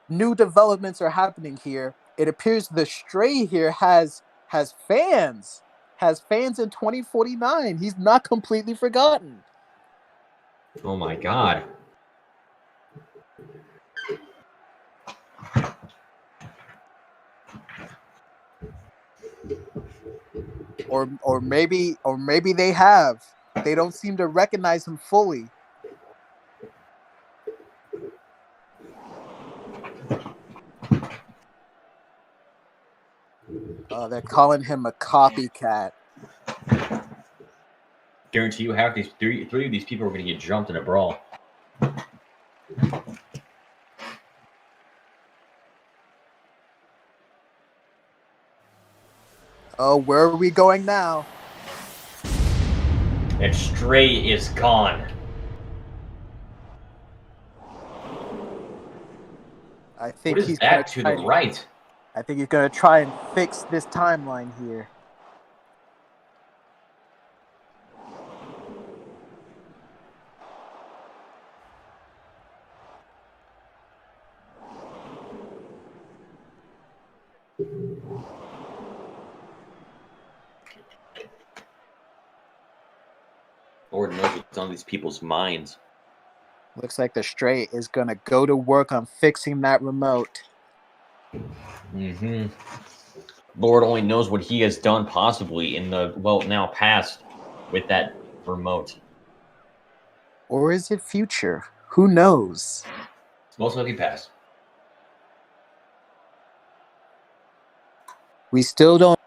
New developments are happening here. It appears the Stray here has fans. Has fans in 2049. He's not completely forgotten. Oh my god. Or maybe they have. They don't seem to recognize him fully. They're calling him a copycat. Guarantee you half these three of these people are going to get jumped in a brawl. Oh, where are we going now? And Stray is gone. I think What is he's gonna that to the try. right? I think he's gonna try and fix this timeline here. Lord knows what's on these people's minds. Looks like the Stray is gonna go to work on fixing that remote. Mm-hmm. Lord only knows what he has done possibly in the, well, now past with that remote. Or is it future? Who knows? It's most likely past. We still don't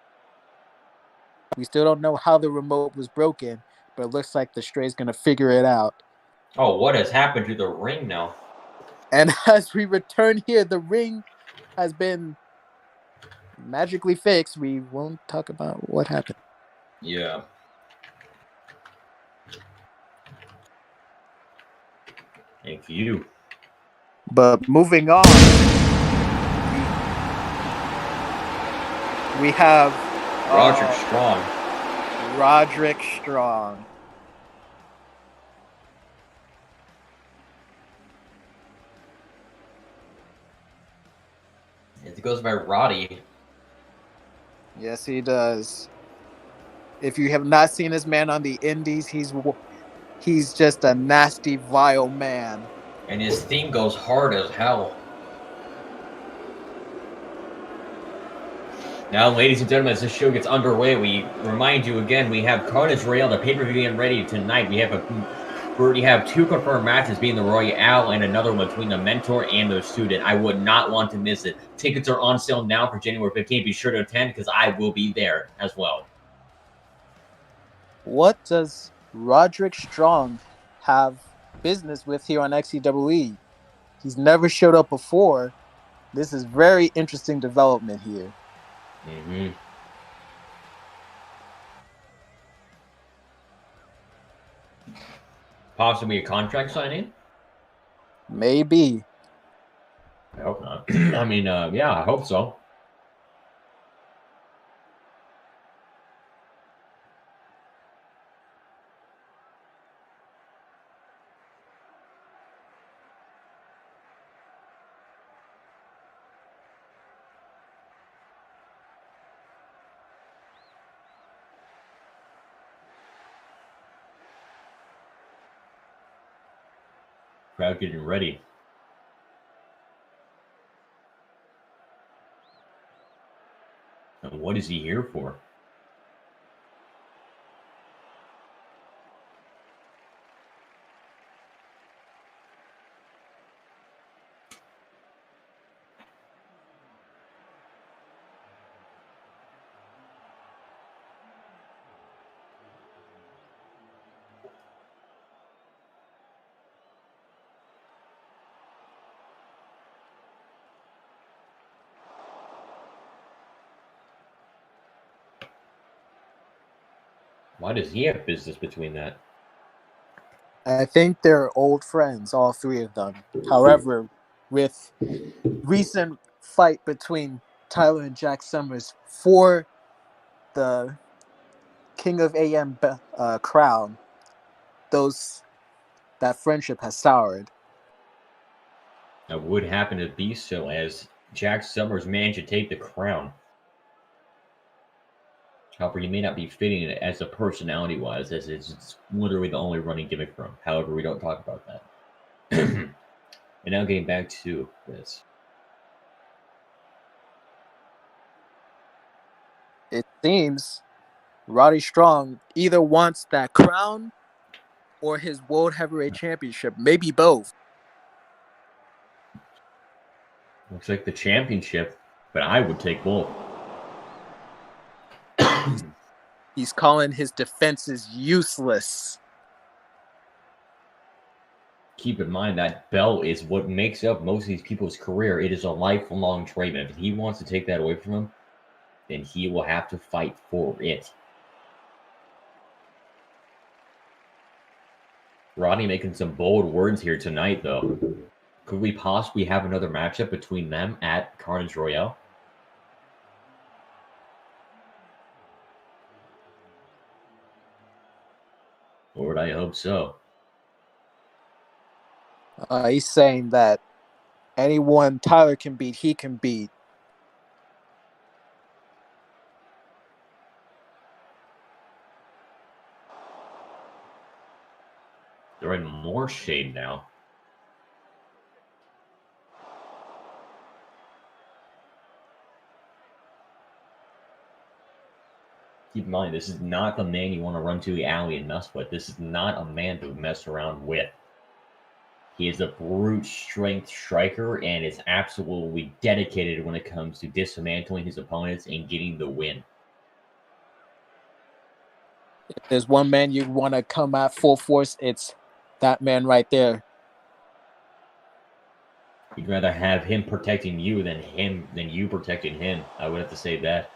know how the remote was broken, but it looks like the Stray's gonna figure it out. Oh, what has happened to the ring now? And as we return here, the ring has been magically fixed. We won't talk about what happened. Yeah. Thank you. But moving on, we have Roderick Strong. Roderick Strong. It goes by Roddy. Yes, he does. If you have not seen this man on the indies, he's just a nasty, vile man. And his theme goes hard as hell. Now, ladies and gentlemen, as this show gets underway, we remind you again, we have Carnage Royale, the pay-per-view getting ready tonight. We already have 2 confirmed matches, being the Royale and another one between the mentor and the student. I would not want to miss it. Tickets are on sale now for January 15th. Be sure to attend because I will be there as well. What does Roderick Strong have business with here on XCWE? He's never showed up before. This is very interesting development here. Mm-hmm. Possibly a contract signing? Maybe. I hope not. I mean, yeah, I hope so. Crowd getting ready. And what is he here for? Why does he have business between that? I think they're old friends, all 3 of them. However, with recent fight between Tyler and Jack Summers for the King of AM crown, that friendship has soured. That would happen to be so, as Jack Summers managed to take the crown. However, he may not be fitting it as a personality-wise, as it's literally the only running gimmick for him. However, we don't talk about that. And now getting back to this. It seems Roddy Strong either wants that crown or his World Heavyweight Championship, maybe both. Looks like the championship, but I would take both. He's calling his defenses useless. Keep in mind that belt is what makes up most of these people's career. It is a lifelong treatment. If he wants to take that away from him, then he will have to fight for it. Rodney making some bold words here tonight, though. Could we possibly have another matchup between them at Carnage Royale? Lord, I hope so. He's saying that anyone Tyler can beat, he can beat. They're in more shade now. Keep in mind, this is not the man you want to run to the alley and mess with. This is not a man to mess around with. He is a brute strength striker and is absolutely dedicated when it comes to dismantling his opponents and getting the win. If there's one man you want to come at full force, it's that man right there. You'd rather have him protecting you than you protecting him. I would have to say that.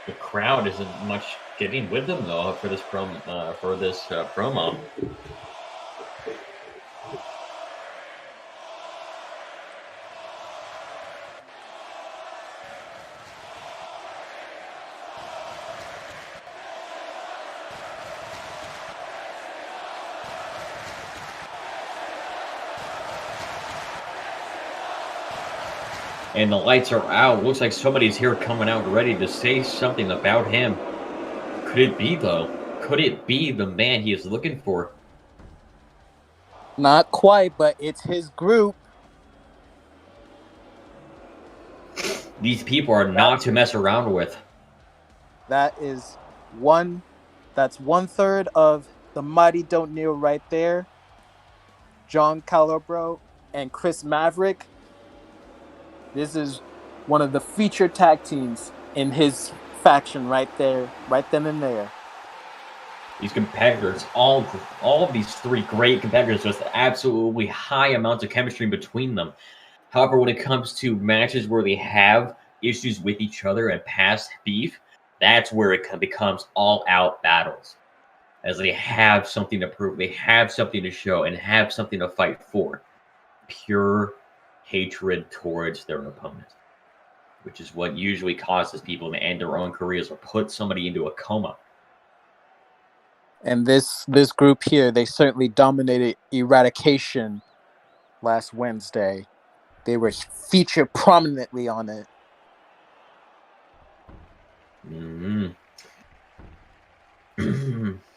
The crowd isn't much getting with them though for this promo. And the lights are out. Looks like somebody's here coming out ready to say something about him. Could it be, though? Could it be the man he is looking for? Not quite, but it's his group. These people are not to mess around with. That's 1/3 of the Mighty Don't Kneel right there. John Calabro and Chris Maverick. This is one of the featured tag teams in his faction right there, right then and there. These competitors, all of these three great competitors, just absolutely high amounts of chemistry between them. However, when it comes to matches where they have issues with each other and past beef, that's where it becomes all-out battles. As they have something to prove, they have something to show, and have something to fight for. Pure hatred towards their opponent, which is what usually causes people to end their own careers or put somebody into a coma. And this group here, they certainly dominated Eradication last Wednesday. They were featured prominently on it.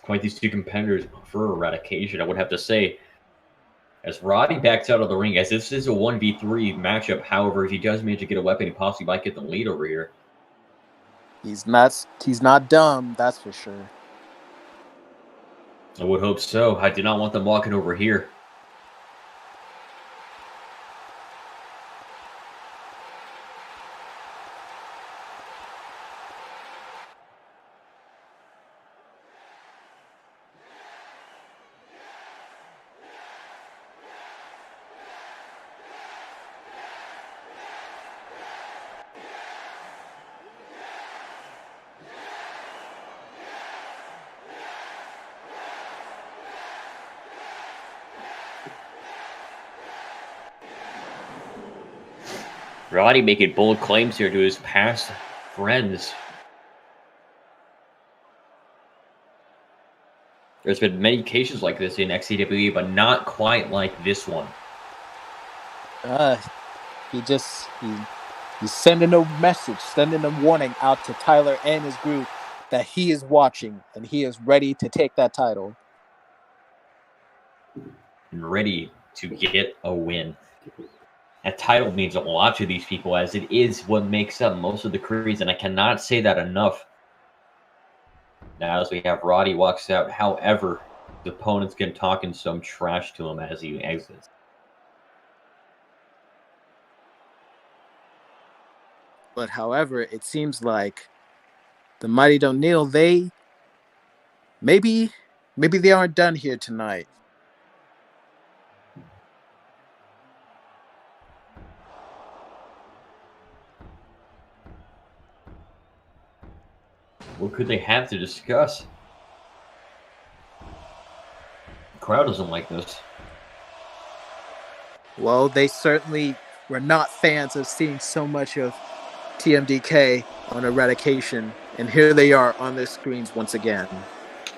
Quite these two competitors for Eradication, I would have to say. As Roddy backs out of the ring, as this is a 1v3 matchup, however, if he does manage to get a weapon, he possibly might get the lead over here. He's not dumb, that's for sure. I would hope so. I do not want them walking over here. Roddy making bold claims here to his past friends. There's been many cases like this in XCWE, but not quite like this one. He's sending a message, sending a warning out to Tyler and his group that he is watching and he is ready to take that title. And ready to get a win. That title means a lot to these people, as it is what makes up most of the creeds, and I cannot say that enough. Now, as we have Roddy walks out, however, the opponent's been talking some trash to him as he exits. But however, it seems like the Mighty Don't Kneel, maybe they aren't done here tonight. What could they have to discuss? The crowd doesn't like this. Well, they certainly were not fans of seeing so much of TMDK on eradication, and here they are on their screens once again.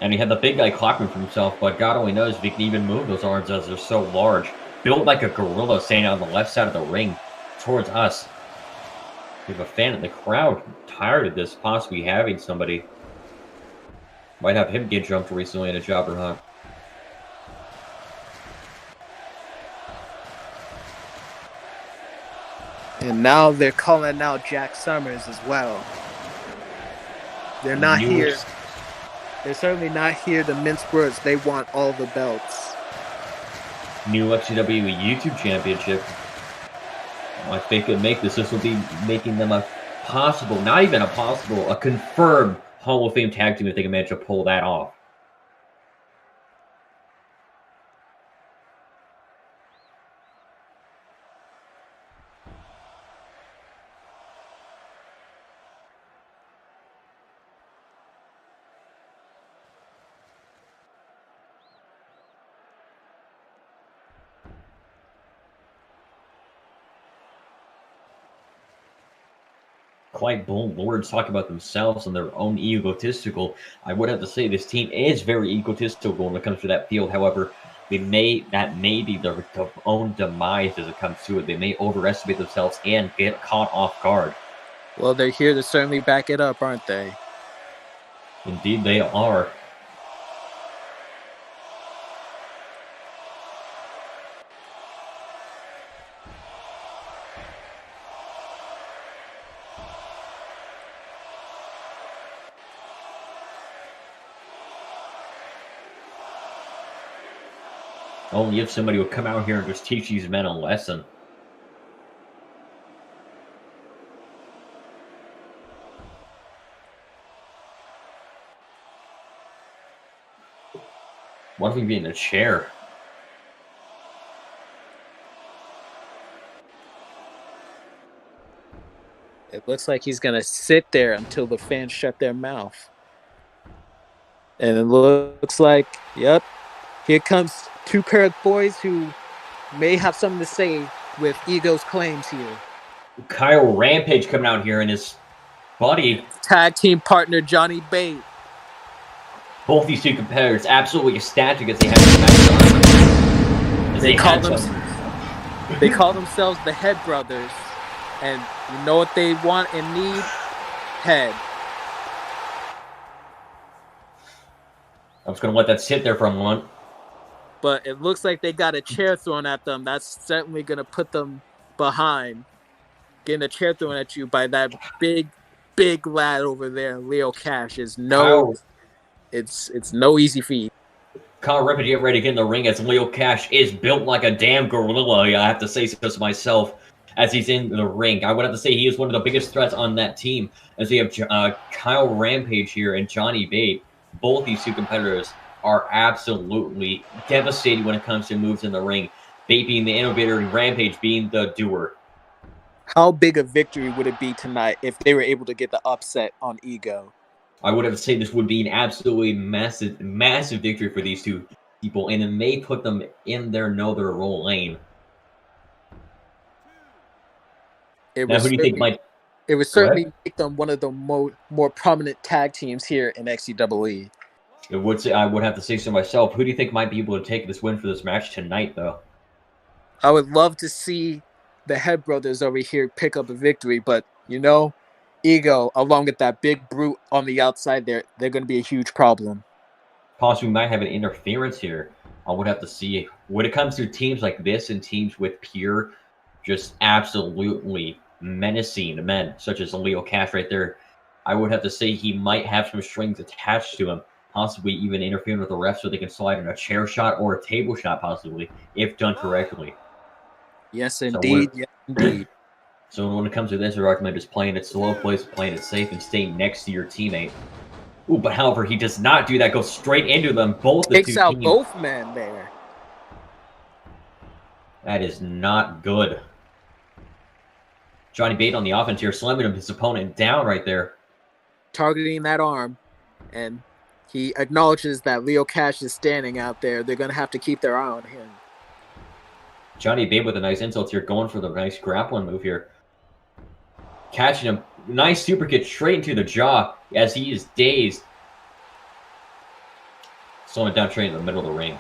And he had the big guy clapping for himself, but God only knows if he can even move those arms as they're so large. Built like a gorilla standing on the left side of the ring towards us. We have a fan in the crowd tired of this, possibly having somebody. Might have him get jumped recently in a jobber hunt. And now they're calling out Jack Summers as well. They're not here. They're certainly not here to mince words. They want all the belts. New XCWE YouTube Championship. If they could make this, this would be making them a possible, not even a possible, a confirmed Hall of Fame tag team if they can manage to pull that off. Quite bold words talking about themselves and their own egotistical. I would have to say this team is very egotistical when it comes to that field. However, that may be their own demise as it comes to it. They may overestimate themselves and get caught off guard. Well, they're here to certainly back it up, aren't they? Indeed, they are. Only if somebody would come out here and just teach these men a lesson. What if we be in a chair? It looks like he's going to sit there until the fans shut their mouth. And it looks like, yep, here comes two paired boys who may have something to say with Ego's claims here. Kyle Rampage coming out here and his buddy. Tag team partner Johnny Bate. Both these two competitors absolutely ecstatic as they have this match. They call themselves the Head Brothers. And you know what they want and need? Head. I'm just going to let that sit there for a moment. But it looks like they got a chair thrown at them. That's certainly going to put them behind. Getting a chair thrown at you by that big lad over there, Leo Cash, is it's no easy feat. Kyle Rampage get ready to get in the ring as Leo Cash is built like a damn gorilla. I have to say so myself as he's in the ring. I would have to say he is one of the biggest threats on that team as we have Kyle Rampage here and Johnny Bate. Both these two competitors are absolutely devastating when it comes to moves in the ring. Bate being the innovator and Rampage being the doer. How big a victory would it be tonight if they were able to get the upset on Ego? I would have to say this would be an absolutely massive victory for these two people, and it may put them in their role lane. Who do you think might? It would certainly make them one of the more prominent tag teams here in XCWE. I would have to say so myself. Who do you think might be able to take this win for this match tonight, though? I would love to see the Head Brothers over here pick up a victory, but Ego, along with that big brute on the outside there, they're going to be a huge problem. Possibly we might have an interference here. I would have to see. When it comes to teams like this and teams with pure, just absolutely menacing men, such as Leo Cash right there, I would have to say he might have some strings attached to him, possibly even interfering with the ref so they can slide in a chair shot or a table shot, possibly, if done correctly. Yes, indeed. Yes, indeed. So when it comes to this, I recommend just playing it slow, playing it safe, and staying next to your teammate. Ooh, but however, he does not do that. Goes straight into them, both the Takes two out teams. both men there. That is not good. Johnny Bate on the offense here, slamming his opponent down right there. Targeting that arm. And he acknowledges that Leo Cash is standing out there. They're going to have to keep their eye on him. Johnny Bate with a nice insult here, going for the nice grappling move here. Catching him. Nice super kick straight into the jaw as he is dazed. Slowing it down straight in the middle of the ring.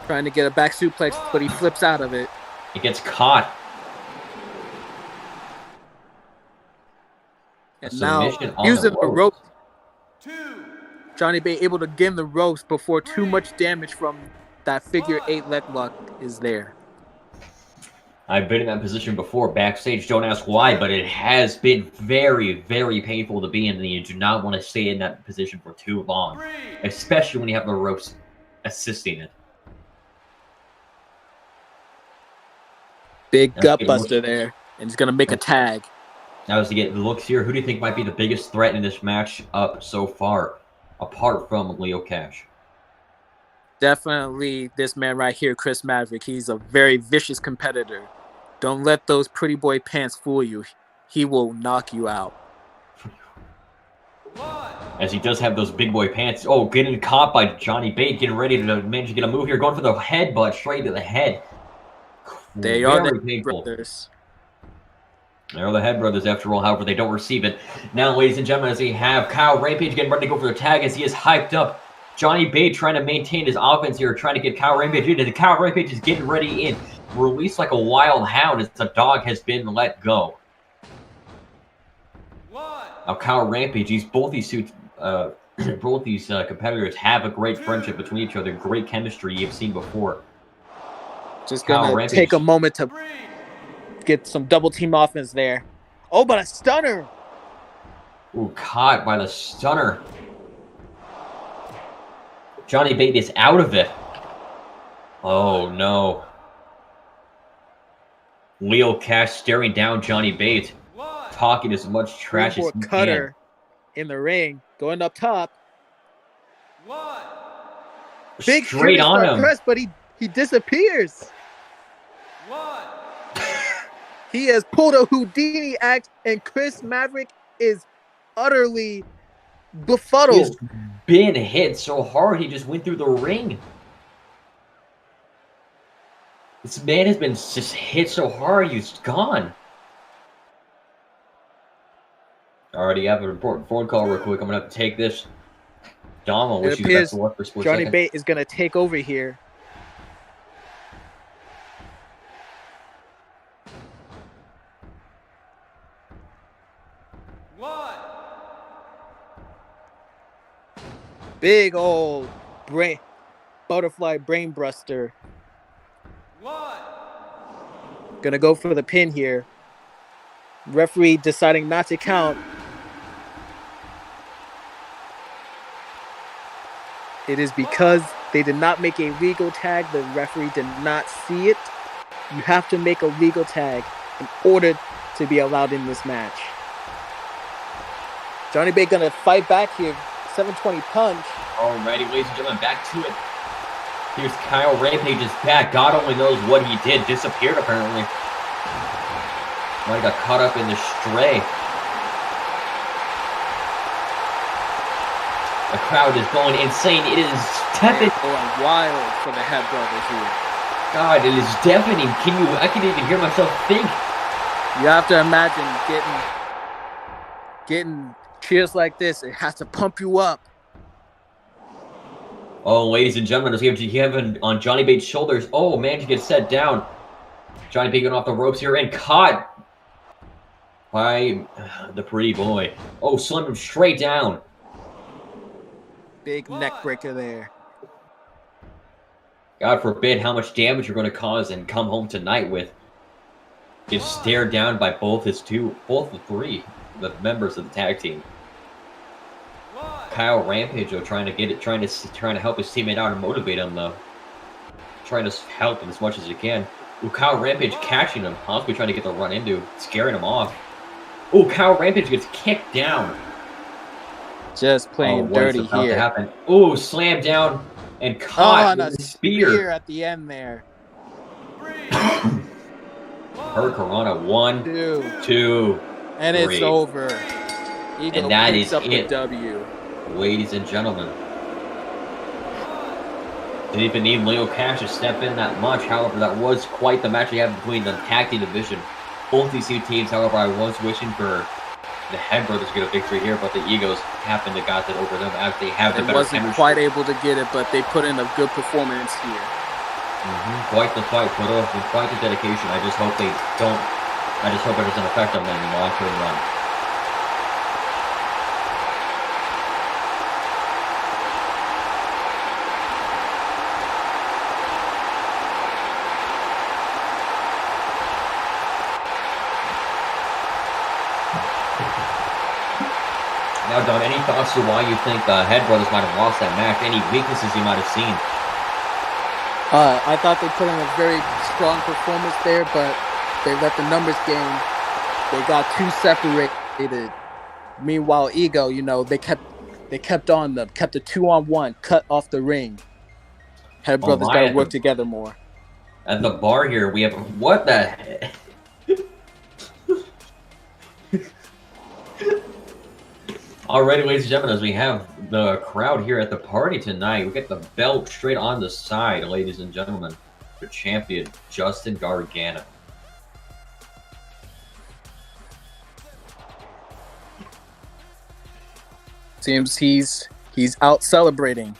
Trying to get a back suplex, but he flips out of it. It gets caught. And now, using the rope. 2. Johnny Bate able to get in the ropes before too much damage from that figure 8 leg lock is there. I've been in that position before backstage. Don't ask why, but it has been very, very painful to be in, and you do not want to stay in that position for too long, especially when you have the ropes assisting it. Big gut buster there, and he's going to make a tag. Now, as you get the looks here, who do you think might be the biggest threat in this match up so far, apart from Leo Cash? Definitely this man right here, Chris Maverick. He's a very vicious competitor. Don't let those pretty boy pants fool you. He will knock you out. As he does have those big boy pants. Oh, getting caught by Johnny Bate, getting ready to manage to get a move here, going for the headbutt straight to the head. They are the brothers. They're the Head Brothers after all, however, they don't receive it. Now, ladies and gentlemen, as we have Kyle Rampage getting ready to go for the tag as he is hyped up. Johnny Bate trying to maintain his offense here, trying to get Kyle Rampage in. And Kyle Rampage is getting ready in. Released like a wild hound as the dog has been let go. Now, Kyle Rampage, both these competitors have a great friendship between each other, great chemistry you've seen before. Just going to take a moment to get some double team offense there. Oh, but a stunner. Ooh, caught by the stunner. Johnny Bate is out of it. Oh, no. Leo Cash staring down Johnny Bate, talking as much trash as he Cutter in the ring, going up top. Big straight on him. Press, but he disappears. He has pulled a Houdini act, and Chris Maverick is utterly befuddled. He's been hit so hard, he just went through the ring. This man has been just hit so hard, he's gone. Already have an important phone call real quick. I'm going to have to take this. Dom, I'll wish you the best of luck for split Johnny second. Bate is going to take over here. Big old butterfly brain buster. Gonna go for the pin here. Referee deciding not to count. It is because they did not make a legal tag. The referee did not see it. You have to make a legal tag in order to be allowed in this match. Johnny Bate gonna fight back here. 720 punch. Alrighty, ladies and gentlemen, back to it. Here's Kyle Rampage's back. God only knows what he did. Disappeared, apparently. Might have got caught up in the stray. The crowd is going insane. It is tepid. Going wild for the Head Brothers here. God, it is deafening. I can even hear myself think. You have to imagine getting cheers like this. It has to pump you up. Oh, ladies and gentlemen, as we have on Johnny Bate's shoulders. Oh, man, to get set down. Johnny Bate getting off the ropes here and caught by the pretty boy. Oh, slammed him straight down. Big neck breaker there. God forbid how much damage you're going to cause and come home tonight with. Get stared down by both the three members of the tag team. Kyle Rampage though, trying to help his teammate out and motivate him though. Trying to help him as much as he can. Ooh, Kyle Rampage catching him, possibly trying to get the run into, scaring him off. Ooh, Kyle Rampage gets kicked down. Just Oh, playing what is dirty about to here. happen? Ooh, slammed down and caught and a with a spear. at the end there. 3, Hurricanrana, 1, 2, 2, and 3. it's over. Ego And that picks is up the it. W. Ladies and gentlemen. Didn't even need Leo Cash to step in that much. However, that was quite the match we had between the tag team division. Both these two teams, however, I was wishing for the Head Brothers to get a victory here, but the Egos happened to got that over them as they have the They better wasn't chemistry. quite able to get it, but they put in a good performance here. Quite the fight, put off with quite the dedication. I just hope they don't. I just hope it doesn't affect them in the long-term run. Now, Don, any thoughts to why you think the Head Brothers might have lost that match? Any weaknesses you might have seen? I thought they put in a very strong performance there, but they let the numbers game. They got too separated. Meanwhile, Ego, they kept on them, kept a 2-on-1, cut off the ring. Head Brothers got to work together more. At the bar here, we have what the heck? Alrighty, ladies and gentlemen, as we have the crowd here at the party tonight, we get the belt straight on the side, ladies and gentlemen. The champion, Justin Gargano. Seems he's out celebrating.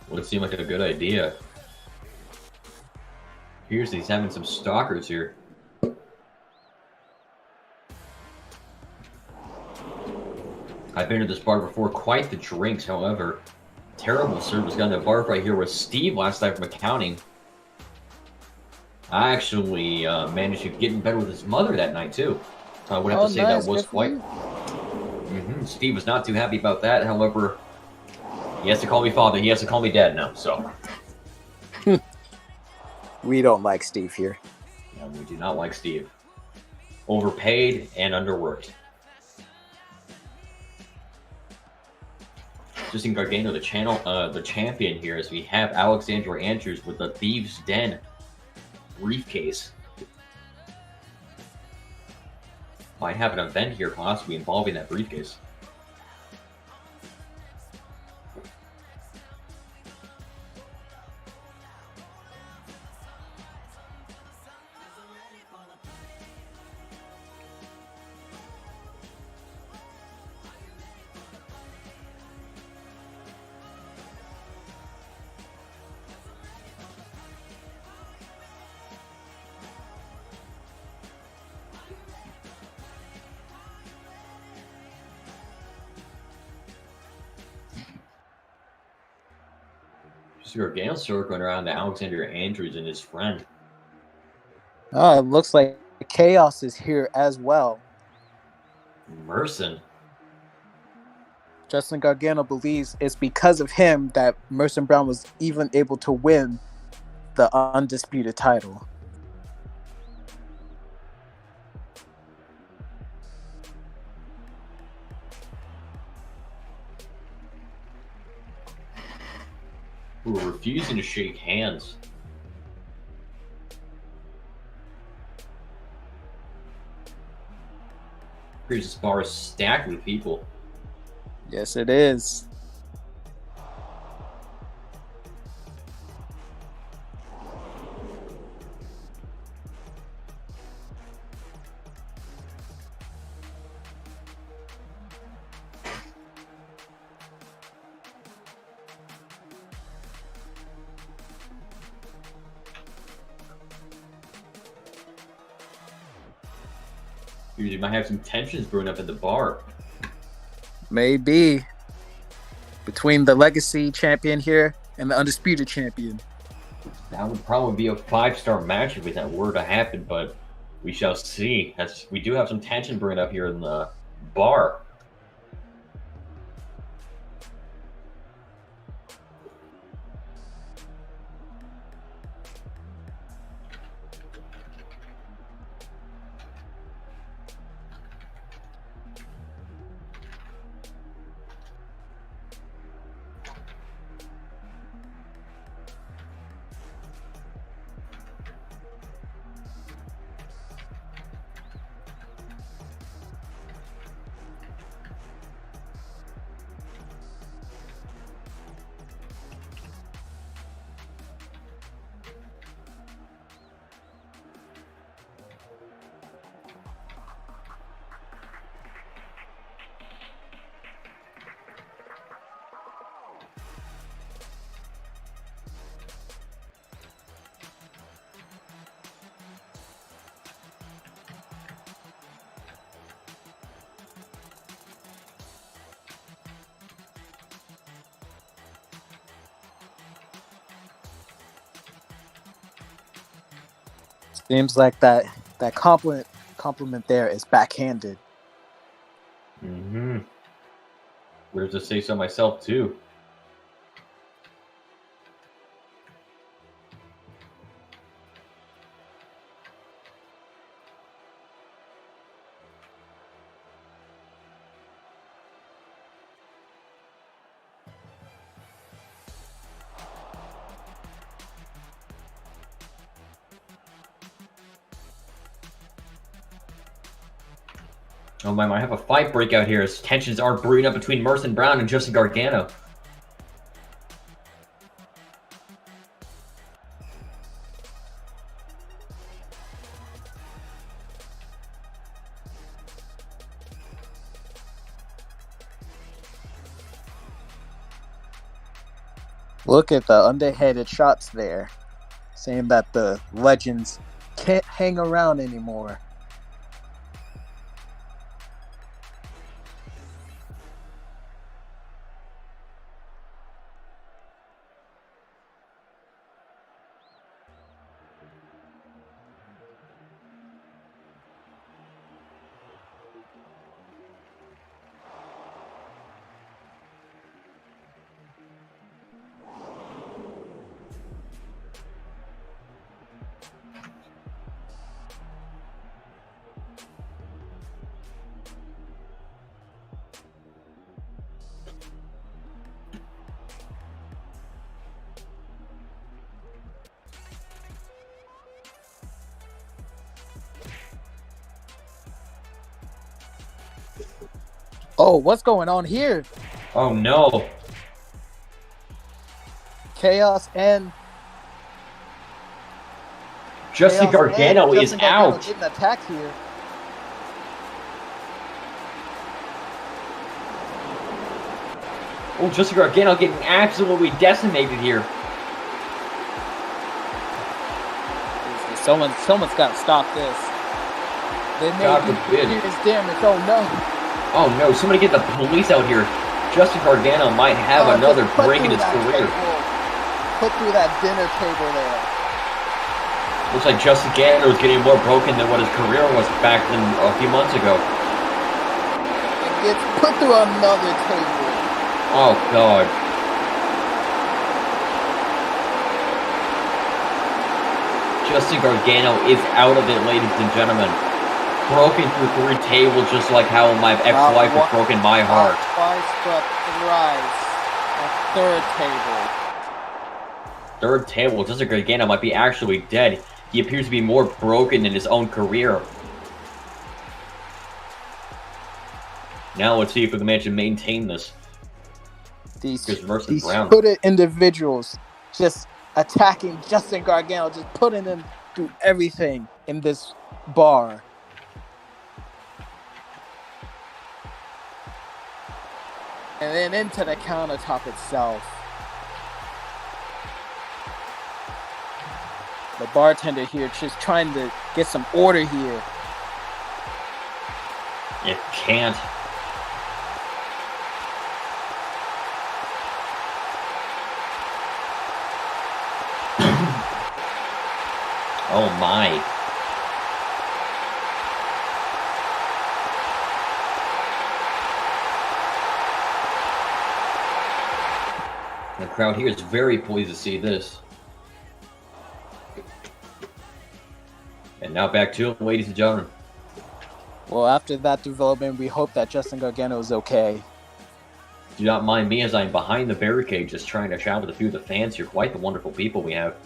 Would seem like a good idea. Here's he's having some stalkers here. I've been to this bar before, quite the drinks, however. Terrible service. Got in a bar right here with Steve last night from accounting. I actually managed to get in bed with his mother that night, too. So I would have to say nice. that was quite... Steve was not too happy about that. However, he has to call me father. He has to call me dad now, so... We don't like Steve here. Yeah, we do not like Steve. Overpaid and underworked. Justin Gargano, the champion here, as we have Alexander Andrews with the Thieves' Den briefcase. Might have an event here possibly involving that briefcase. Gargano circling around to Alexander Andrews and his friend. Oh, it looks like Chaos is here as well. Merson. Justin Gargano believes it's because of him that Merson Brown was even able to win the undisputed title. Who are refusing to shake hands. Here's this bar is stacked with people. Yes, it is. You might have some tensions brewing up at the bar. Maybe. Between the legacy champion here and the undisputed champion. That would probably be a 5-star match if that were to happen, but we shall see. We do have some tension brewing up here in the bar. Seems like that compliment there is backhanded. Mm-hmm. Would have to say so myself too. Oh my, I have a fight breakout here as tensions are brewing up between Merson Brown and Justin Gargano. Look at the underhanded shots there, saying that the legends can't hang around anymore. Oh, what's going on here? Oh no. Chaos and Justin Gargano is Justin Gargano out. getting attacked here. Oh, Justin Gargano getting absolutely decimated here. Someone's got to stop this. They may God be forbid. serious damage. Oh no! Oh no, somebody get the police out here. Justin Gargano might have Oh, another just put break in through his that career. table. Put through that dinner table there. Looks like Justin Gargano is getting more broken than what his career was back then a few months ago. It gets put through another table. Oh god. Justin Gargano is out of it, ladies and gentlemen. Broken through 3 tables, just like how my ex-wife has broken my heart. Twice, but thrice. A third table. Third table, Justin Gargano might be actually dead. He appears to be more broken than his own career. Now let's see if we can manage to maintain this. These Brown. hooded individuals just attacking Justin Gargano, just putting him through everything in this bar. And then into the countertop itself. The bartender here just trying to get some order here. It can't. Oh my. The crowd here is very pleased to see this. And now back to it, ladies and gentlemen. Well, after that development, we hope that Justin Gargano is okay. Do not mind me as I'm behind the barricade just trying to shout with a few of the fans here. Quite the wonderful people we have.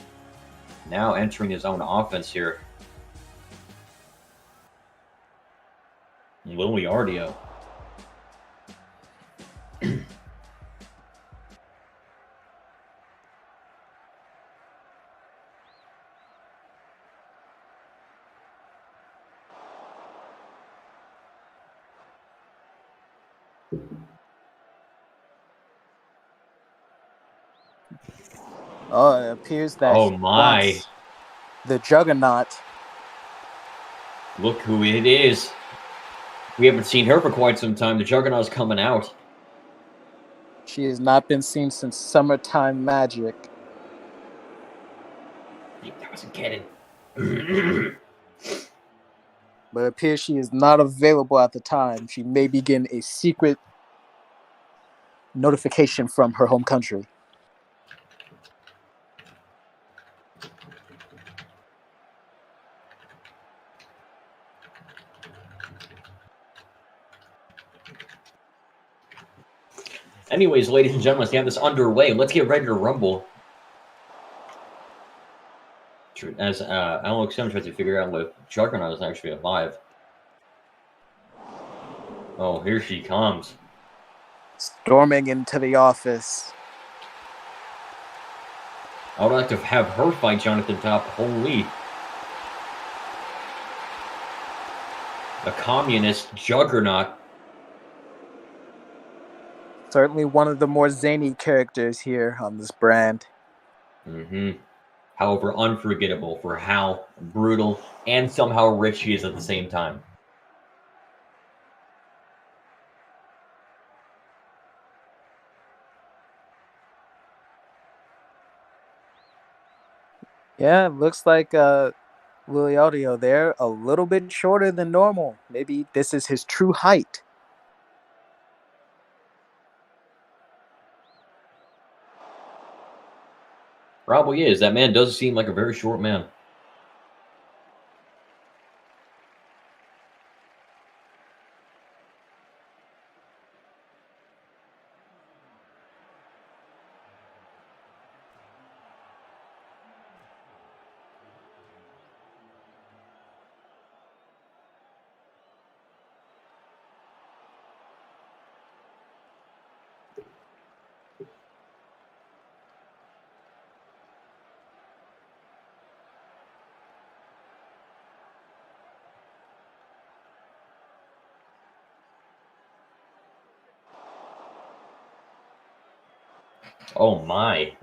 Now entering his own offense here. Lily Ardio. Oh, it appears that Oh my. the Juggernaut. Look who it is. We haven't seen her for quite some time. The Juggernaut's coming out. She has not been seen since Summertime Magic. That wasn't kidding. But it appears she is not available at the time. She may be getting a secret notification from her home country. Anyways, ladies and gentlemen, let's have this underway. Let's get ready to rumble. As Alex Sims tries to figure out if Juggernaut is actually alive. Oh, here she comes. Storming into the office. I would like to have her fight Jonathan Top. Holy. The communist Juggernaut. Certainly one of the more zany characters here on this brand. However, unforgettable for how brutal and somehow rich he is at the same time. Yeah, it looks like Lily Audio there, a little bit shorter than normal. Maybe this is his true height. Probably is. That man does seem like a very short man. Oh my.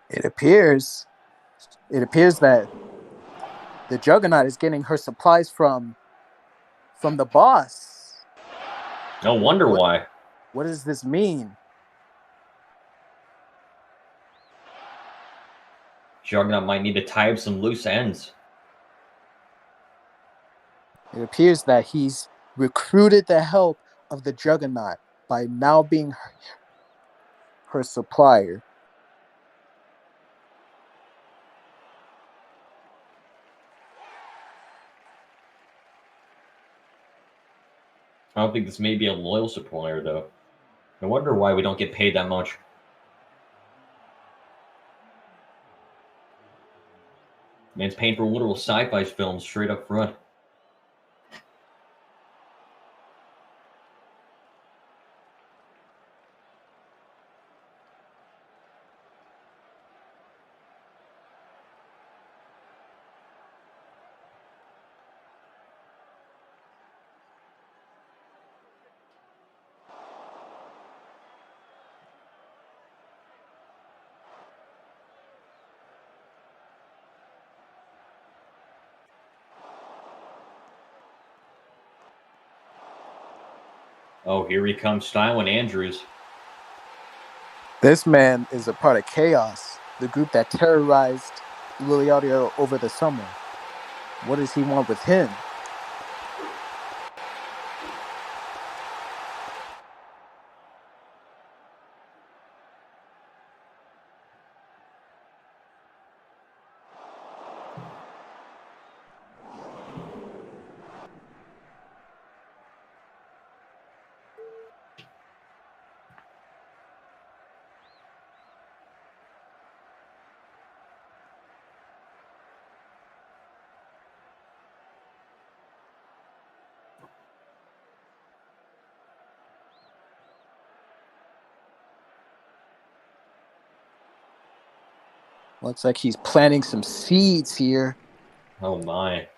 It appears that the Juggernaut is getting her supplies from the boss. No wonder why. What does this mean? Juggernaut might need to tie up some loose ends. It appears that he's recruited the help of the Juggernaut by now being her supplier. I don't think this may be a loyal supplier, though. I wonder why we don't get paid that much. Man's paying for literal sci-fi films straight up front. Oh, here he comes, styling Andrews. This man is a part of Chaos, the group that terrorized Lily Audio over the summer. What does he want with him? Looks like he's planting some seeds here. Oh my.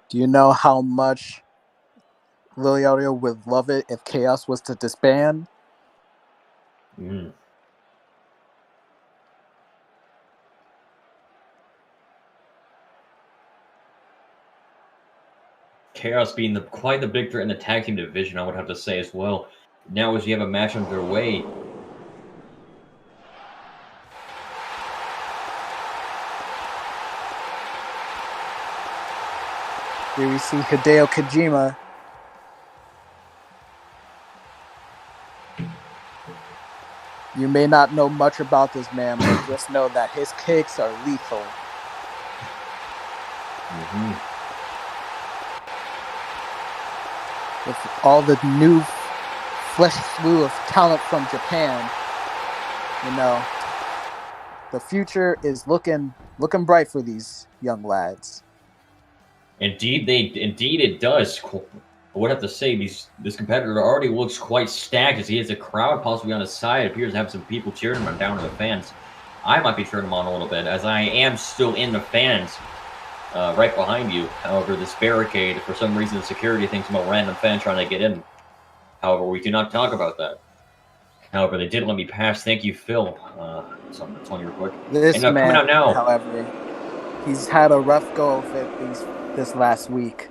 Do you know how much Liliario would love it if Chaos was to disband? Mm. Chaos being quite the big threat in the tag team division, I would have to say as well. Now, as you have a match underway, Here we see Hideo Kojima. You may not know much about this man, but just know that his kicks are lethal. With all the new fresh slew of talent from Japan, you know, the future is looking bright for these young lads. Indeed, it does. I would have to say this competitor already looks quite stacked as he has a crowd possibly on his side. Appears to have some people cheering him down to the fans. I might be cheering him on a little bit as I am still in the fans right behind you. However, this barricade, for some reason, security thinks I'm a random fan trying to get in. However, we do not talk about that. However, they did let me pass. Thank you, Phil. It's on your quick. This And coming man, out now, however, he's had a rough go of it this last week.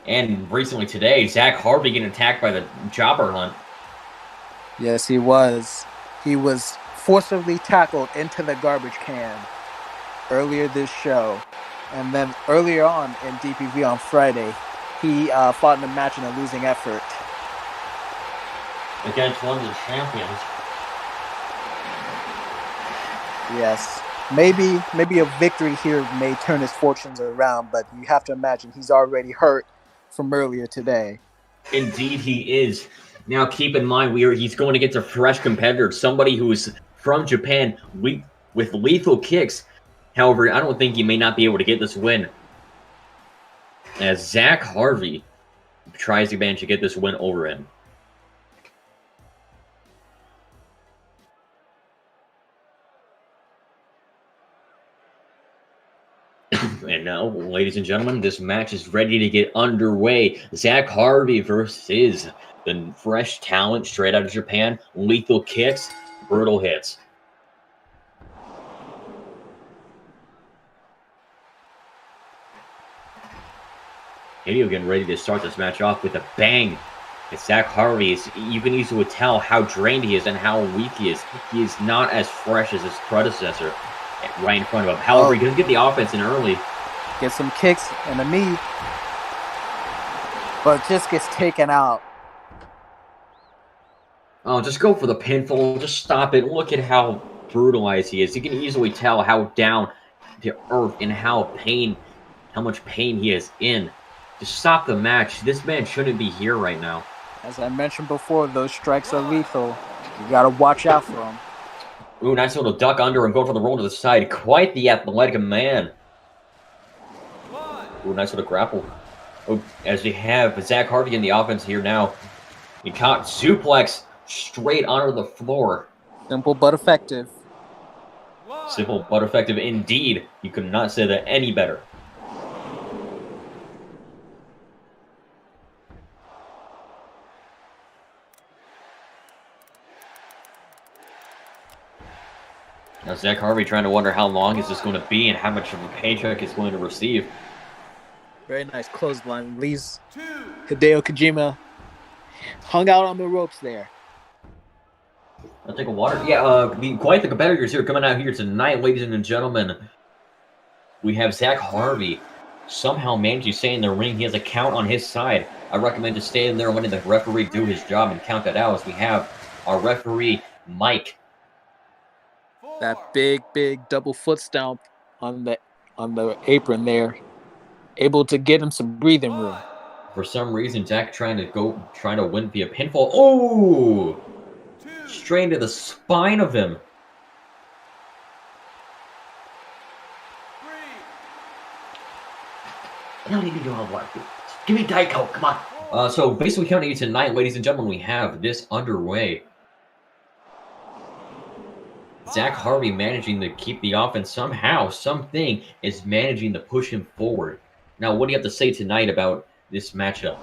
and recently today, Zach Harvey getting attacked by the Jobber Hunt. Yes, he was. He was forcibly tackled into the garbage can earlier this show. And then earlier on in DPV on Friday, he fought in a match in a losing effort. Against one of the champions. Yes. Maybe a victory here may turn his fortunes around, but you have to imagine he's already hurt from earlier today. Indeed, he is. Now, keep in mind, he's going against a fresh competitor, somebody who is from Japan with lethal kicks. However, I don't think he may not be able to get this win. As Zach Harvey tries to manage to get this win over him. And now, ladies and gentlemen, this match is ready to get underway. Zach Harvey versus the fresh talent straight out of Japan. Lethal kicks, brutal hits. Hideo getting ready to start this match off with a bang. It's Zach Harvey. You can easily tell how drained he is and how weak he is. He is not as fresh as his predecessor right in front of him. However, he doesn't get the offense in early. Get some kicks and a knee, but just gets taken out. Oh, just go for the pinfall. Just stop it. Look at how brutalized he is. You can easily tell how down to earth and how much pain he is in. Just stop the match. This man shouldn't be here right now. As I mentioned before, those strikes are lethal. You gotta watch out for them. Ooh, nice little duck under and going for the roll to the side. Quite the athletic man. Ooh, nice little grapple. Oh, as we have Zach Harvey in the offense here now. He caught suplex straight onto the floor. Simple but effective. Simple but effective indeed. You could not say that any better. Now Zach Harvey trying to wonder how long is this going to be and how much of a paycheck he's going to receive. Very nice clothesline. Leaves Hideo Kojima hung out on the ropes there. I'll take a water. Yeah, quite the competitors here coming out here tonight, ladies and gentlemen. We have Zach Harvey somehow managed to stay in the ring. He has a count on his side. I recommend just staying there and letting the referee do his job and count that out as we have our referee, Mike. That big double foot stomp on the apron there. Able to get him some breathing room. For some reason, Zach trying to win via pinfall. Oh! Straight into the spine of him. I don't even know how to Give me Diet Coke. Come on. So basically counting you tonight, ladies and gentlemen, we have this underway. Zach Harvey managing to keep the offense somehow, something is managing to push him forward. Now, what do you have to say tonight about this matchup?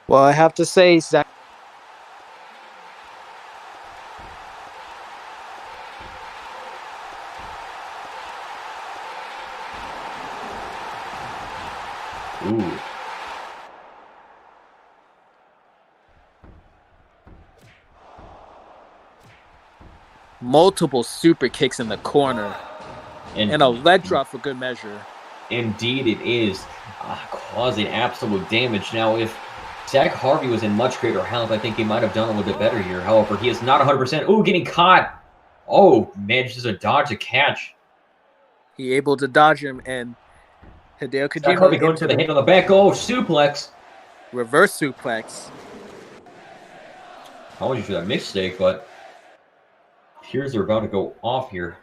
Well, I have to say, Zach. Ooh. Multiple super kicks in the corner. And a leg drop for good measure. Indeed, it is causing absolute damage. Now, if Zach Harvey was in much greater health, I think he might have done a little bit better here. However, he is not 100%. Ooh, getting caught. Oh, manages to dodge a catch. He able to dodge him, and Hideo Kojima. Zach Harvey going for the hit on the back. Oh, suplex. Reverse suplex. Apologies for that mistake, but here's they're about to go off here.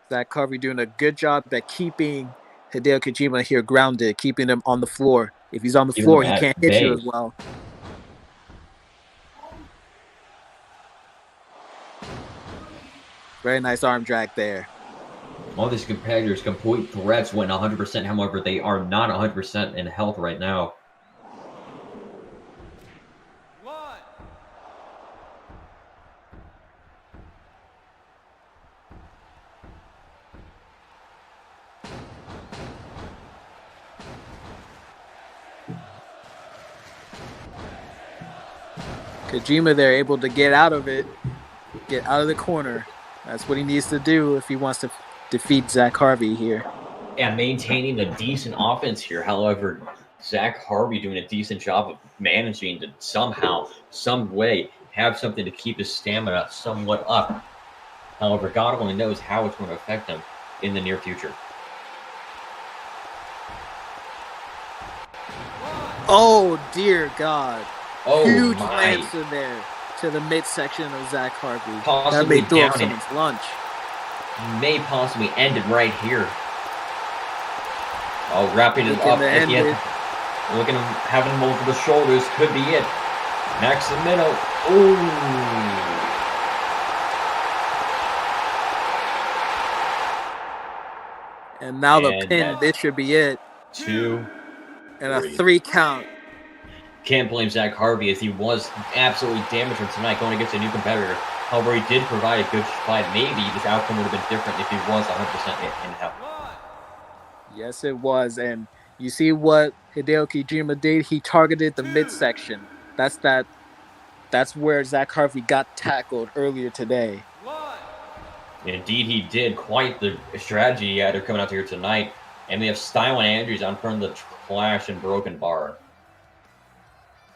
Zach Harvey doing a good job at keeping Hideo Kojima here grounded, keeping him on the floor. If he's on the floor, he can't hit you as well. Very nice arm drag there. All these competitors, complete threats, went 100%. However, they are not 100% in health right now. Kojima, they're able to get out of it, get out of the corner. That's what he needs to do if he wants to defeat Zach Harvey here. Yeah, maintaining a decent offense here. However, Zach Harvey doing a decent job of managing to somehow, some way, have something to keep his stamina somewhat up. However, God only knows how it's going to affect him in the near future. Oh, dear God. Oh, huge lance in there to the midsection of Zach Harvey. Possibly that may throw up someone's lunch. May possibly end it right here. Oh, wrapping it up again. Looking at him having multiple shoulders. Could be it. Maximino. Ooh. And now the pin. This should be it. 2. And a 3 count. Can't blame Zach Harvey as he was absolutely damaged from tonight going against a new competitor. However, he did provide a good fight. Maybe this outcome would have been different if he was 100% in health. Yes, it was. And you see what Hideo Kojima did? He targeted the midsection. That's where Zach Harvey got tackled earlier today. Indeed, he did. Quite the strategy he had coming out here tonight. And we have Style and Andrews on front of the Clash and Broken Bar.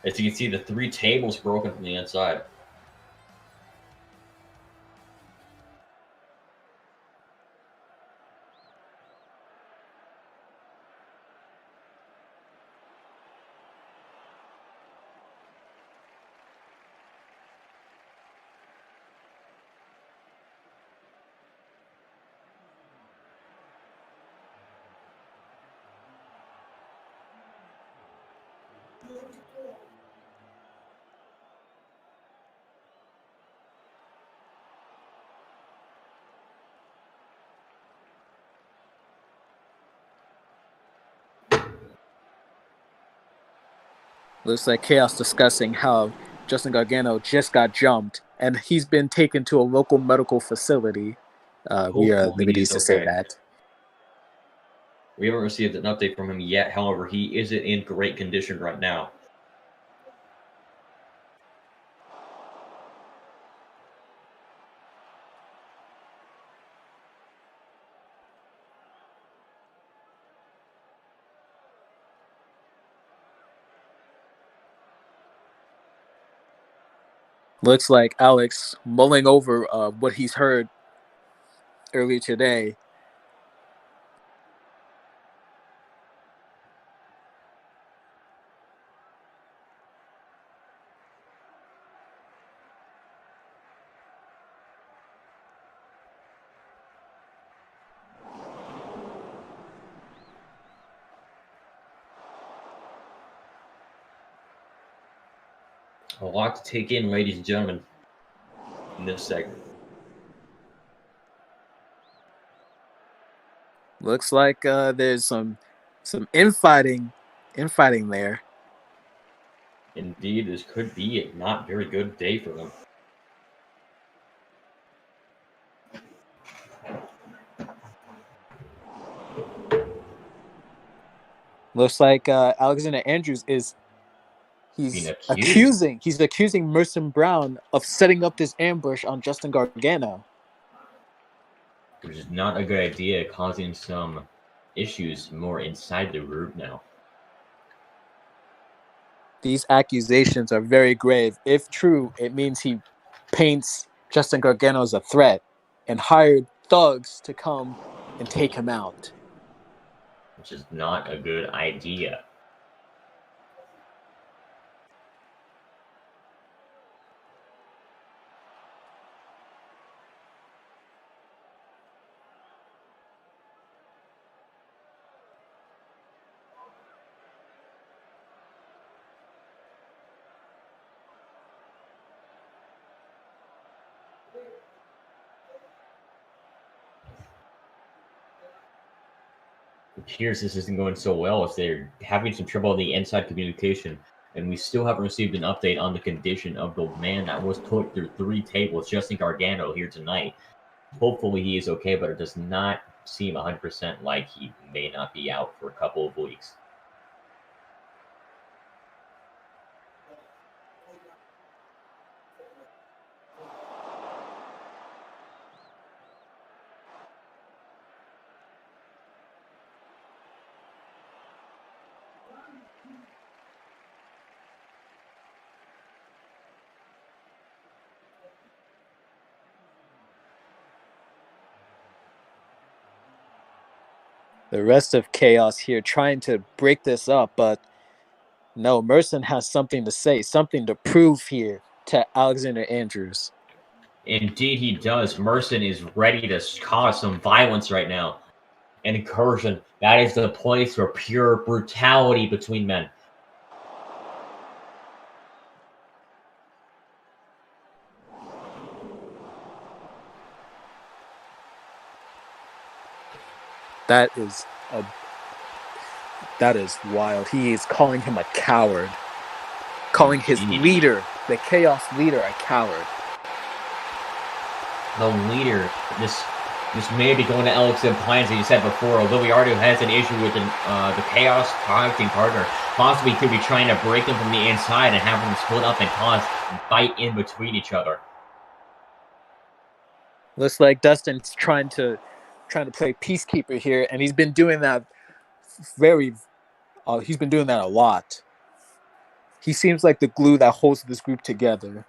As you can see, the 3 tables broken from the inside. Looks like Chaos discussing how Justin Gargano just got jumped, and he's been taken to a local medical facility. We are liberty to say that. We haven't received an update from him yet. However, he isn't in great condition right now. Looks like Alex mulling over what he's heard earlier today. A lot to take in, ladies and gentlemen, in this segment. Looks like there's some infighting there. Indeed, this could be a not very good day for them. Looks like Alexander Andrews is accusing Merson Brown of setting up this ambush on Justin Gargano. Which is not a good idea, causing some issues more inside the group now. These accusations are very grave. If true, it means he paints Justin Gargano as a threat and hired thugs to come and take him out. Which is not a good idea. It appears this isn't going so well as they're having some trouble in the inside communication, and we still haven't received an update on the condition of the man that was put through 3 tables, Justin Gargano, here tonight. Hopefully he is okay, but it does not seem 100% like he may not be out for a couple of weeks. The rest of Chaos here trying to break this up, but no, Merson has something to say, something to prove here to Alexander Andrews. Indeed he does. Merson is ready to cause some violence right now. An Incursion, that is the place for pure brutality between men. That is wild. He is calling him a coward. Calling his leader, the Chaos leader, a coward. The leader, this may be going to LXM plans, as you said before, although he already has an issue with the Chaos tag team partner. Possibly could be trying to break them from the inside and have them split up and cause a fight in between each other. Looks like Dustin's trying to play peacekeeper here, and he's been doing that he's been doing that a lot. He seems like the glue that holds this group together.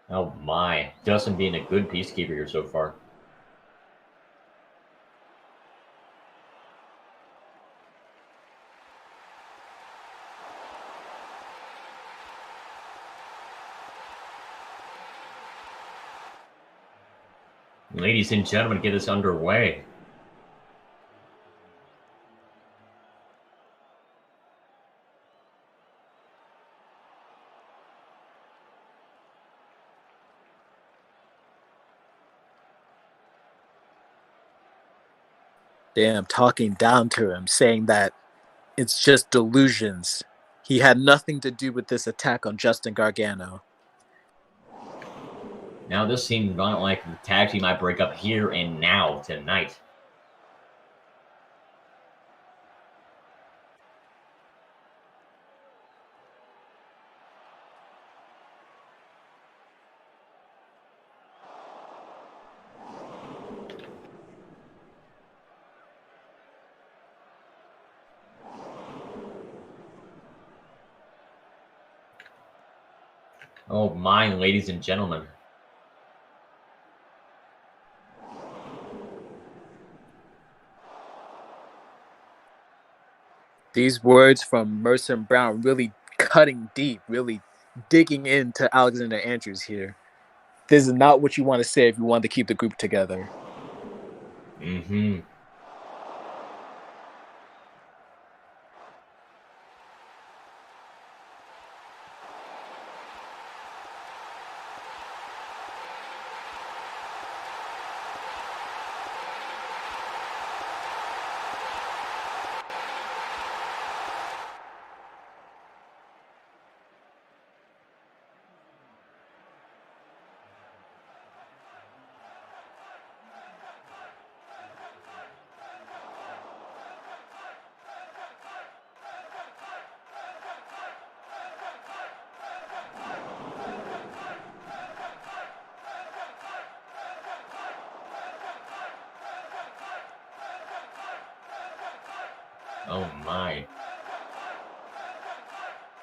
Oh my, Dustin being a good peacekeeper here so far. Ladies and gentlemen, get this underway. Damn, talking down to him, saying that it's just delusions. He had nothing to do with this attack on Justin Gargano. Now this seems not like the tag team might break up here and now tonight. Oh my, ladies and gentlemen. These words from Merson Brown really cutting deep, really digging into Alexander Andrews here. This is not what you want to say if you want to keep the group together. Mm-hmm. Oh my.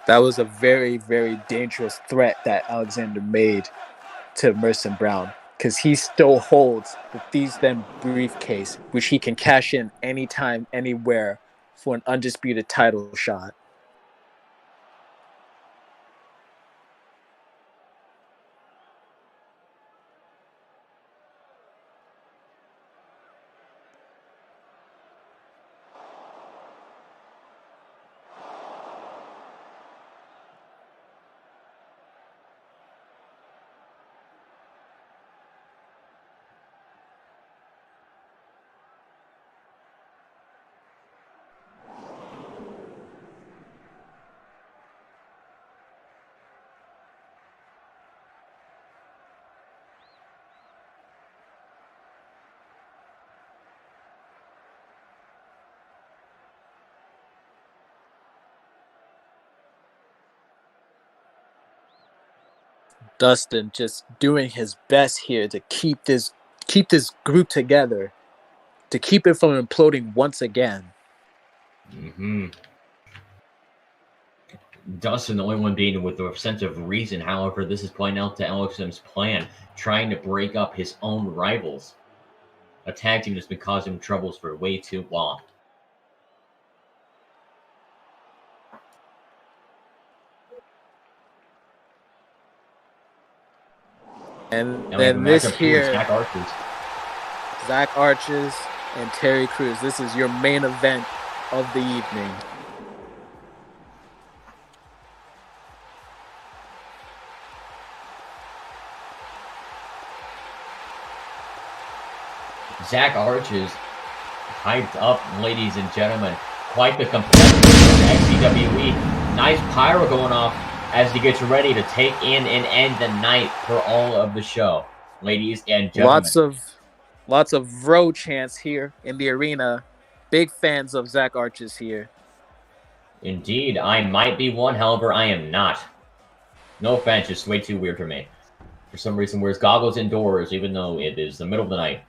That was a very, very dangerous threat that Alexander made to Merson Brown, because he still holds the Thieves Den briefcase, which he can cash in anytime, anywhere for an undisputed title shot. Dustin just doing his best here to keep this group together, to keep it from imploding once again. Mm-hmm. Dustin, the only one being with a sense of reason. However, this is playing out to Alex's plan, trying to break up his own rivals. A tag team that's been causing him troubles for way too long. And Now we have a then this matchup here, here, Zach Archers. Zach Arches and Terry Crews. This is your main event of the evening. Zach Arches, hyped up, ladies and gentlemen. Quite the competitor in XCWE. Nice pyro going off as he gets ready to take in and end the night for all of the show, ladies and gentlemen. Lots of row chants here in the arena. Big fans of Zach Arches here. Indeed, I might be one, however, I am not. No offense, it's way too weird for me. For some reason, wears goggles indoors, even though it is the middle of the night.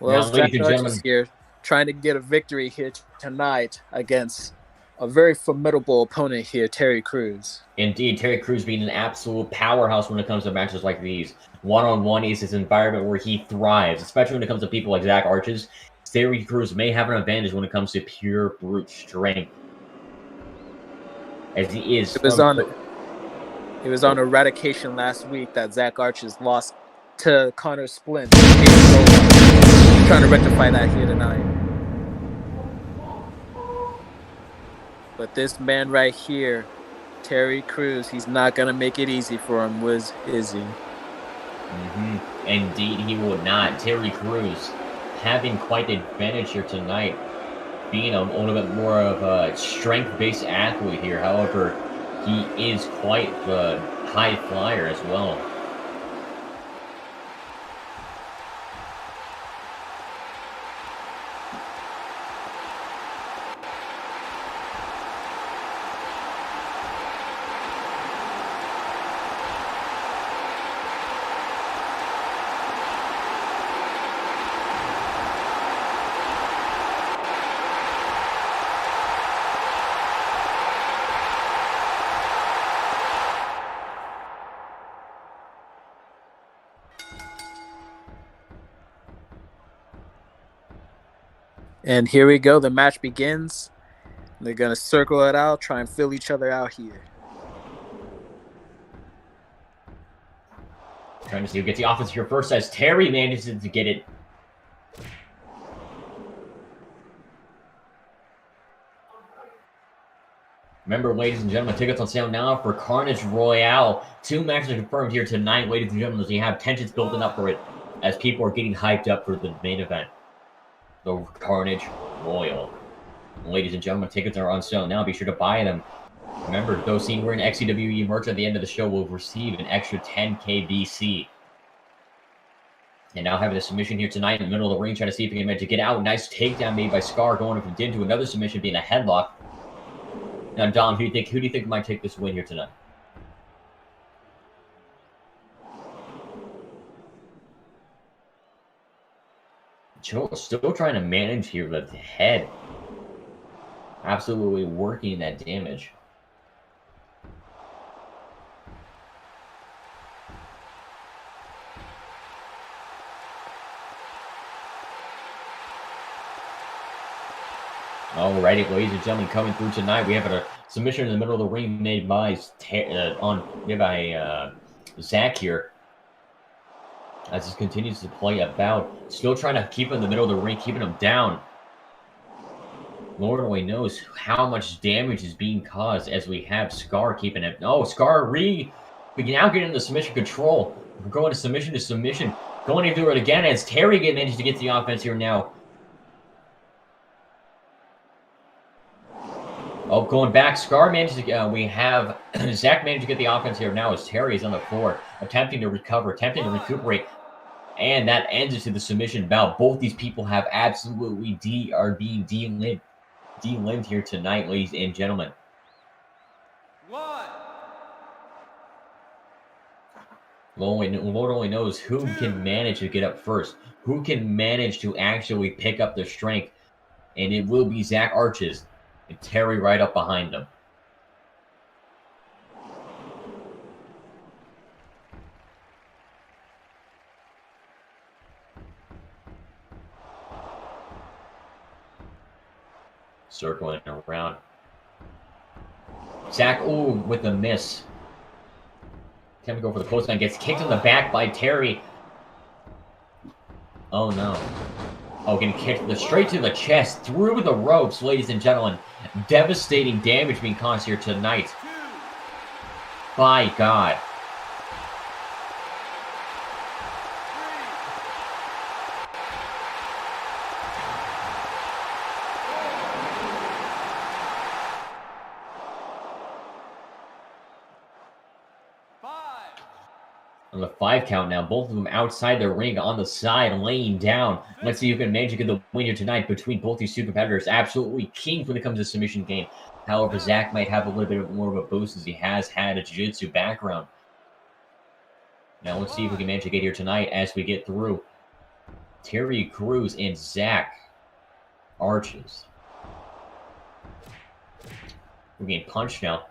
Well, Now, Zach ladies and Arches gentlemen, here trying to get a victory here tonight against a very formidable opponent here, Terry Crews. indeed, Terry Crews being an absolute powerhouse when it comes to matches like these. One-on-one is his environment where he thrives, especially when it comes to people like Zach Arches. Terry Crews may have an advantage when it comes to pure brute strength. As he is It was on Eradication last week that Zach Arches lost to Connor Splint. Trying to rectify that here tonight. But this man right here, Terry Crews, he's not going to make it easy for him, is he? Mm-hmm. Indeed, he will not. Terry Crews having quite the advantage here tonight, being a little bit more of a strength-based athlete here. However, he is quite the high flyer as well. And here we go. The match begins. They're going to circle it out, try and fill each other out here. Trying to see who gets the offense here first as Terry manages to get it. Remember, ladies and gentlemen, tickets on sale now for Carnage Royale. 2 matches are confirmed here tonight, ladies and gentlemen, as you have tensions building up for it as people are getting hyped up for the main event. The Carnage Royal. Ladies and gentlemen, tickets are on sale now. Be sure to buy them. Remember, those seen wearing XCWE merch at the end of the show will receive an extra 10K BC. And now having a submission here tonight in the middle of the ring, trying to see if he can manage to get out. Nice takedown made by Scar, going from Din to another submission, being a headlock. Now, Dom, who do you think might take this win here tonight? Joe still trying to manage here with the head. Absolutely working that damage. Alrighty, ladies and gentlemen, coming through tonight, we have a submission in the middle of the ring made by Zach here. As this continues to play about, still trying to keep him in the middle of the ring, keeping him down. Lord only knows how much damage is being caused as we have Scar keeping it. Oh, Scar we now get into submission control. We're going to submission, going into it again as Terry manages to get the offense here now. Oh, going back, Scar manages to we have Zach managed to get the offense here now as Terry is on the floor, attempting to recover, attempting to recuperate, and that ends it to the submission bout. Both these people have absolutely are being delimbed here tonight, ladies and gentlemen. One. Lord only knows who can manage to get up first, who can manage to actually pick up their strength, and it will be Zach Arches. And Terry right up behind him. Circling around. Zach, ooh, with a miss. Time to go for the clothesline. Gets kicked in the back by Terry. Oh no. Oh, getting kicked straight to the chest, through the ropes, ladies and gentlemen. Devastating damage being caused here tonight. By God. On the 5 count now, both of them outside the ring on the side, laying down. Let's see who can manage to get the win here tonight between both these two competitors. Absolutely king when it comes to submission game. However, Zach might have a little bit more of a boost as he has had a jiu-jitsu background. Now let's see if we can manage to get here tonight as we get through Terry Crews and Zach Arches. We're getting punched now.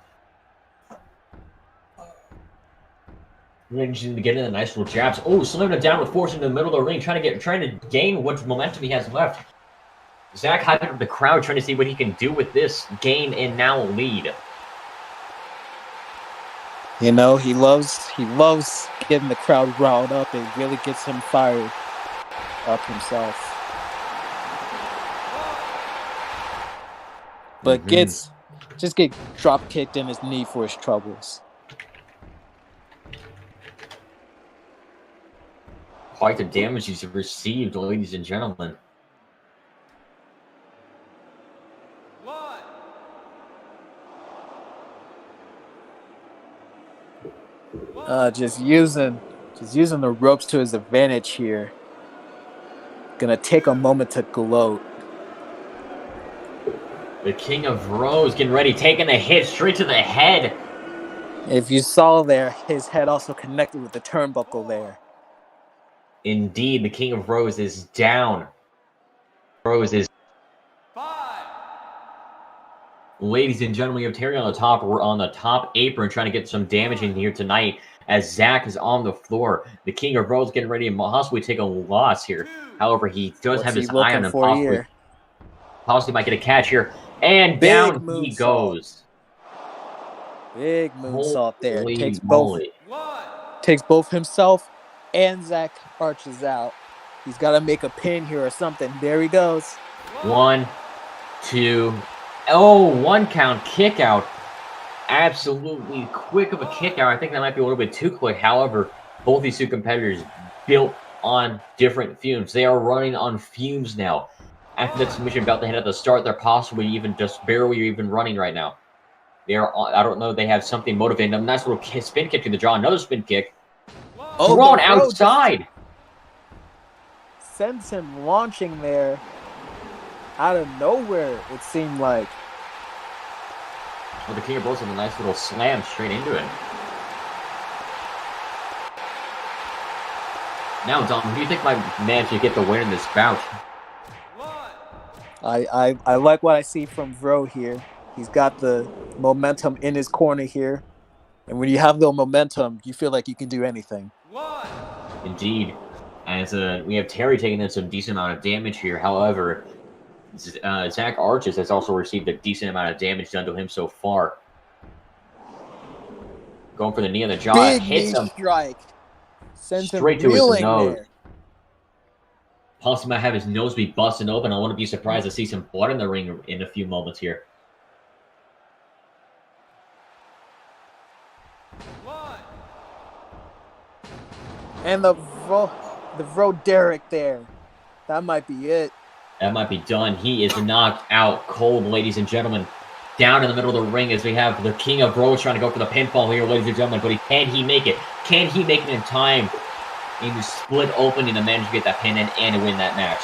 Managing to get in the nice little jabs. Oh, slamming him down with force into the middle of the ring, trying to gain what momentum he has left. Zach hyping up the crowd, trying to see what he can do with this gain and now lead. You know, he loves getting the crowd riled up. It really gets him fired up himself. But get drop kicked in his knee for his troubles. Quite the damage he's received, ladies and gentlemen. Just using the ropes to his advantage here. Gonna take a moment to gloat. The King of Rose getting ready, taking a hit straight to the head. If you saw there, his head also connected with the turnbuckle there. Indeed, the King of Rose is down. Rose is 5. Ladies and gentlemen, we have Terry on the top apron, trying to get some damage in here tonight. As Zach is on the floor, the King of Rose getting ready to possibly take a loss here. However, he does have his eye on him. Possibly might get a catch here. And Big down he moonsault. goes. Big moonsault there. Holy Takes moly. both himself and Zach Arches out. He's got to make a pin here or something. There he goes. 1, 2. Oh, 1 count kick out. Absolutely quick of a kick out. I think that might be a little bit too quick. However, both these two competitors built on different fumes. They are running on fumes now. After that submission belt they had at the start, they're possibly even just barely even running right now. They are. I don't know. They have something motivating them. Nice little spin kick to the jaw. Another spin kick. Oh, Thrown outside. Sends him launching there out of nowhere, it seemed like. Well, the King of Bros with a nice little slam straight into it. Now, Dom, who do you think might manage to get the win in this bout? I like what I see from Vro here. He's got the momentum in his corner here. And when you have the momentum, you feel like you can do anything. Indeed. As we have Terry taking in some decent amount of damage here. However, Zach Arches has also received a decent amount of damage done to him so far. Going for the knee on the jaw. Big hits knee him strike. Sends straight him to his reeling nose. there. Possibly might have his nose be busting open. I wouldn't be surprised to see some blood in the ring in a few moments here. And the Vro Derek there. That might be it. That might be done. He is knocked out cold, ladies and gentlemen. Down in the middle of the ring as we have the King of Bros trying to go for the pinfall here, ladies and gentlemen. But can he make it? Can he make it in time? And to split open and to manage to get that pin in and to win that match.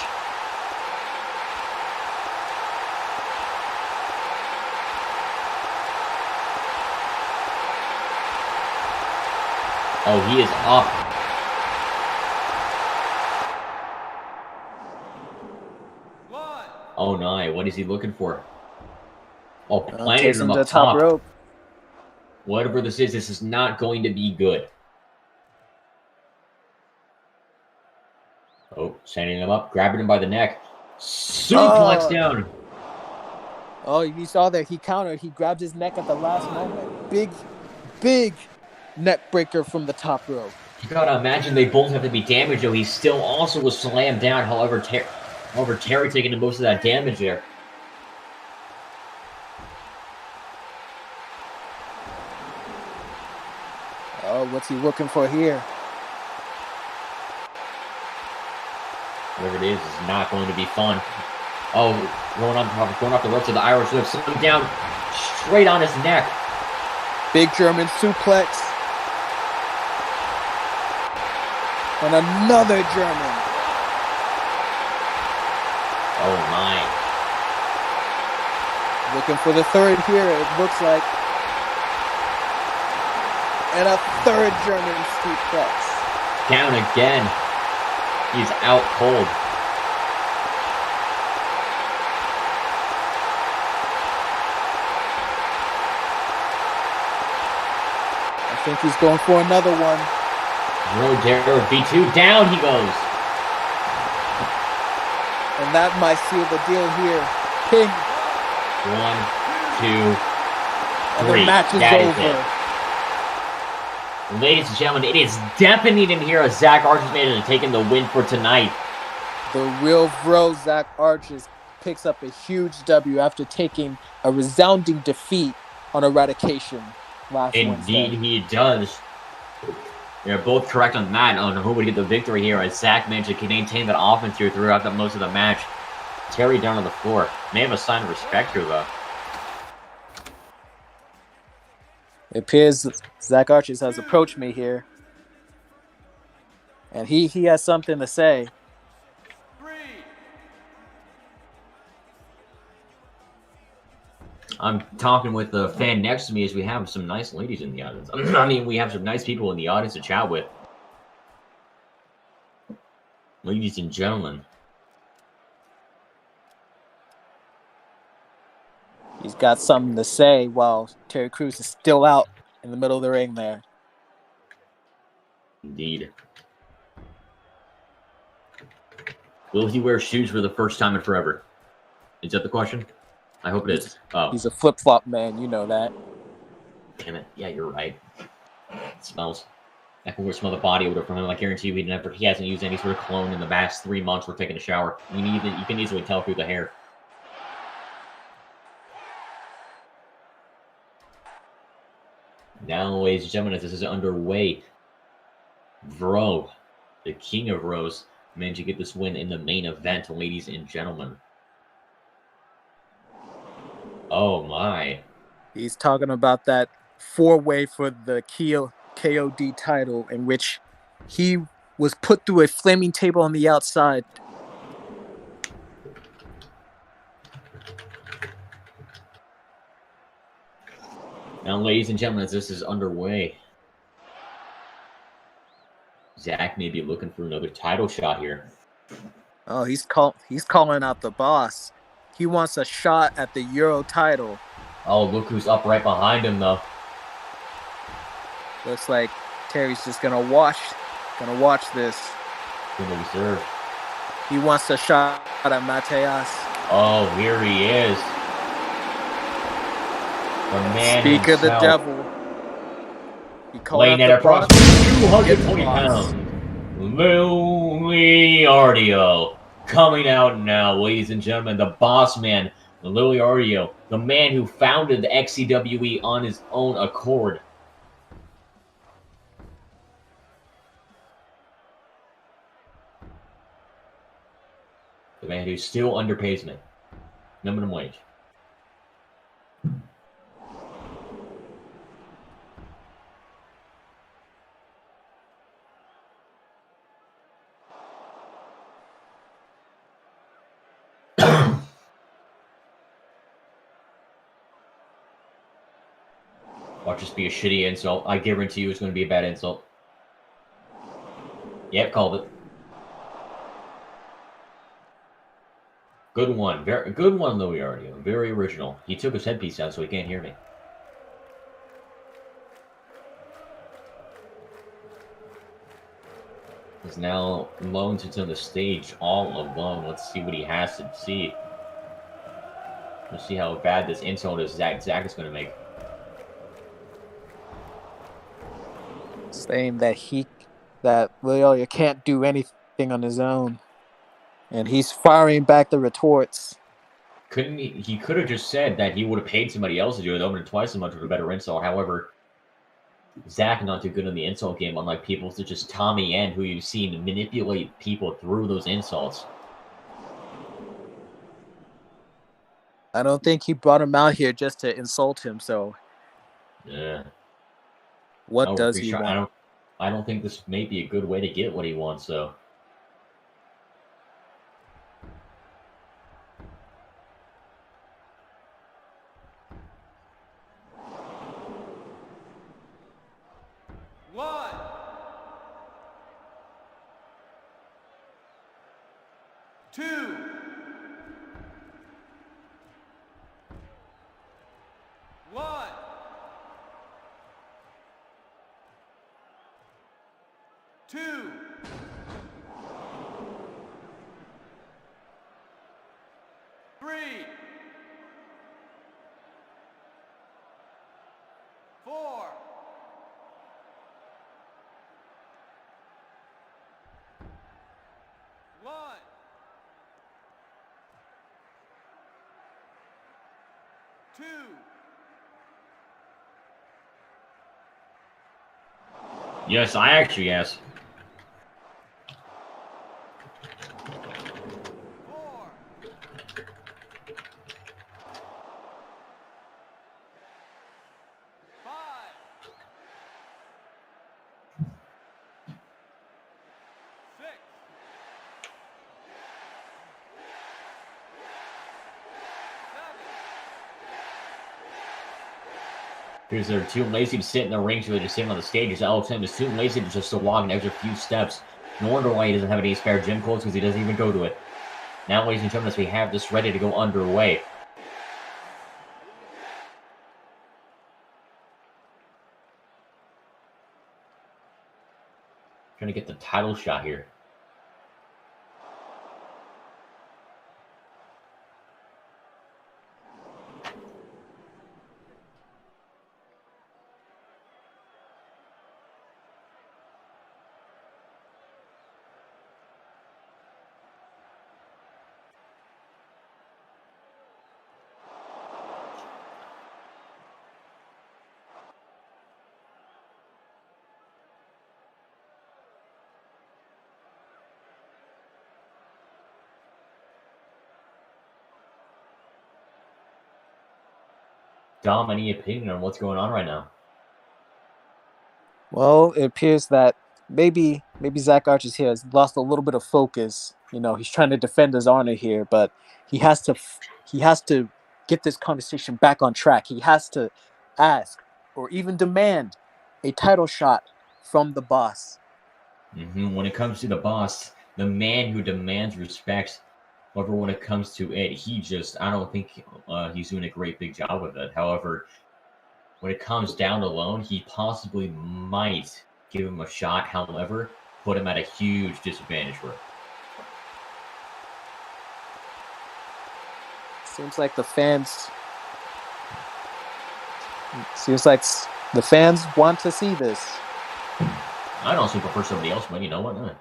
Oh, he is up. Oh, no. What is he looking for? Oh, planted him up top. Rope. Whatever this is not going to be good. Oh, sending him up, grabbing him by the neck. Suplex down. Oh, you saw there. He countered. He grabbed his neck at the last moment. Big neck breaker from the top rope. You gotta imagine they both have to be damaged, though. He still also was slammed down. However, Terry taking the most of that damage there. Oh, what's he looking for here? Whatever it is not going to be fun. Oh, going off the ropes of the Irish whip, sitting down straight on his neck. Big German suplex. And another German. Oh, my. Looking for the third here, it looks like. And a third German suplex. Down again. He's out cold. I think he's going for another one. Rodero V2. Down he goes. And that might seal the deal here. Ping. 1, 2, 3. And the match is over. Ladies and gentlemen, it is deafening in here as Zach Arches made it to take in the win for tonight. The real Vro Zach Arches picks up a huge W after taking a resounding defeat on Eradication last Wednesday. Indeed, he does. They're both correct on that, on who would get the victory here, as Zach managed to maintain that offense here throughout most of the match. Terry down on the floor. May have a sign of respect here, though. It appears Zach Arches has approached me here. And he has something to say. I'm talking with the fan next to me as we have some nice ladies in the audience. I mean, we have some nice people in the audience to chat with. Ladies and gentlemen. He's got something to say while Terry Crews is still out in the middle of the ring there. Indeed. Will he wear shoes for the first time in forever? Is that the question? I hope it is. Oh, He's a flip-flop man, you know that. damn it. Yeah, you're right. It smells. I can smell the body odor from him. I guarantee you he hasn't used any sort of cologne in the past 3 months or taking a shower. You can easily tell through the hair. Now, ladies and gentlemen, as this is underway, Vro, the king of Rose, managed to get this win in the main event, ladies and gentlemen. Oh my. He's talking about that 4-way for the KOD title, in which he was put through a flaming table on the outside. Now, ladies and gentlemen, as this is underway, Zach may be looking for another title shot here. Oh, he's calling out the boss. He wants a shot at the Euro title. Oh, look who's up right behind him, though. Looks like Terry's just gonna watch this. Gonna reserve. He wants a shot at Mateus. Oh, here he is. The man Speak himself. of the devil. He called Weighing out at the approximately boss. 220 pounds. Liliardio coming out now, ladies and gentlemen. The boss man, Liliardio, the man who founded the XCWE on his own accord. The man who still underpays me. Minimum wage. Watch this be a shitty insult. I guarantee you it's going to be a bad insult. Yep, called it. Good one. Very good one, Liliardio. Very original. He took his headpiece out so he can't hear me. He's now alone sits on the stage all alone. Let's see what he has to see. Let's see how bad this insult is Zach is going to make. Saying that Leo can't do anything on his own. And he's firing back the retorts. Couldn't he could have just said that he would have paid somebody else to do it over twice as much with a better insult. However, Zach not too good in the insult game, unlike people such as Tommy N, who you've seen manipulate people through those insults. I don't think he brought him out here just to insult him, so Yeah. what does he want? I don't think this may be a good way to get what he wants, though. One. Two. One. Two. Three. Four. One. Two. Yes, I actually asked. Four. Five. Six. Because they're too lazy to sit in the ring, so they're just sitting on the stage. Because Alex Tim is too lazy to just to walk an extra few steps. No wonder why he doesn't have any spare gym clothes, because he doesn't even go to it. Now, ladies and gentlemen, as we have this ready to go underway. Trying to get the title shot here. Dom, any opinion on what's going on right now? Well, it appears that maybe Zach Archer's here has lost a little bit of focus. He's trying to defend his honor here, but he has to get this conversation back on track. He has to ask or even demand a title shot from the boss. When it comes to the boss, the man who demands respect, however, when it comes to it, I don't think he's doing a great big job with it. However, when it comes down alone, he possibly might give him a shot. However, put him at a huge disadvantage for it. Seems like the fans want to see this. I'd also prefer somebody else, but you know what?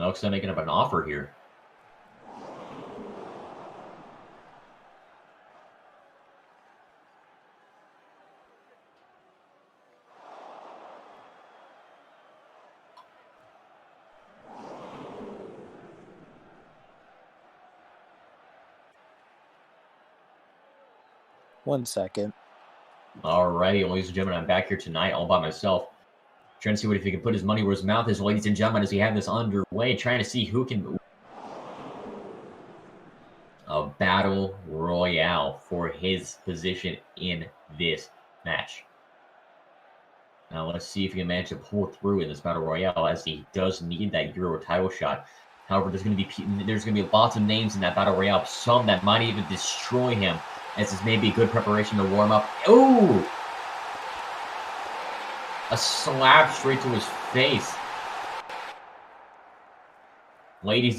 Alex is making up an offer here. One second. Alrighty, ladies and gentlemen, I'm back here tonight all by myself. Trying to see if he can put his money where his mouth is, ladies and gentlemen, as we have this underway. Trying to see who can... A battle royale for his position in this match. Now let's see if he can manage to pull through in this battle royale, as he does need that Euro title shot. However, there's going to be lots of names in that battle royale, some that might even destroy him, as this may be good preparation to warm up. Ooh! A slap straight to his face. Ladies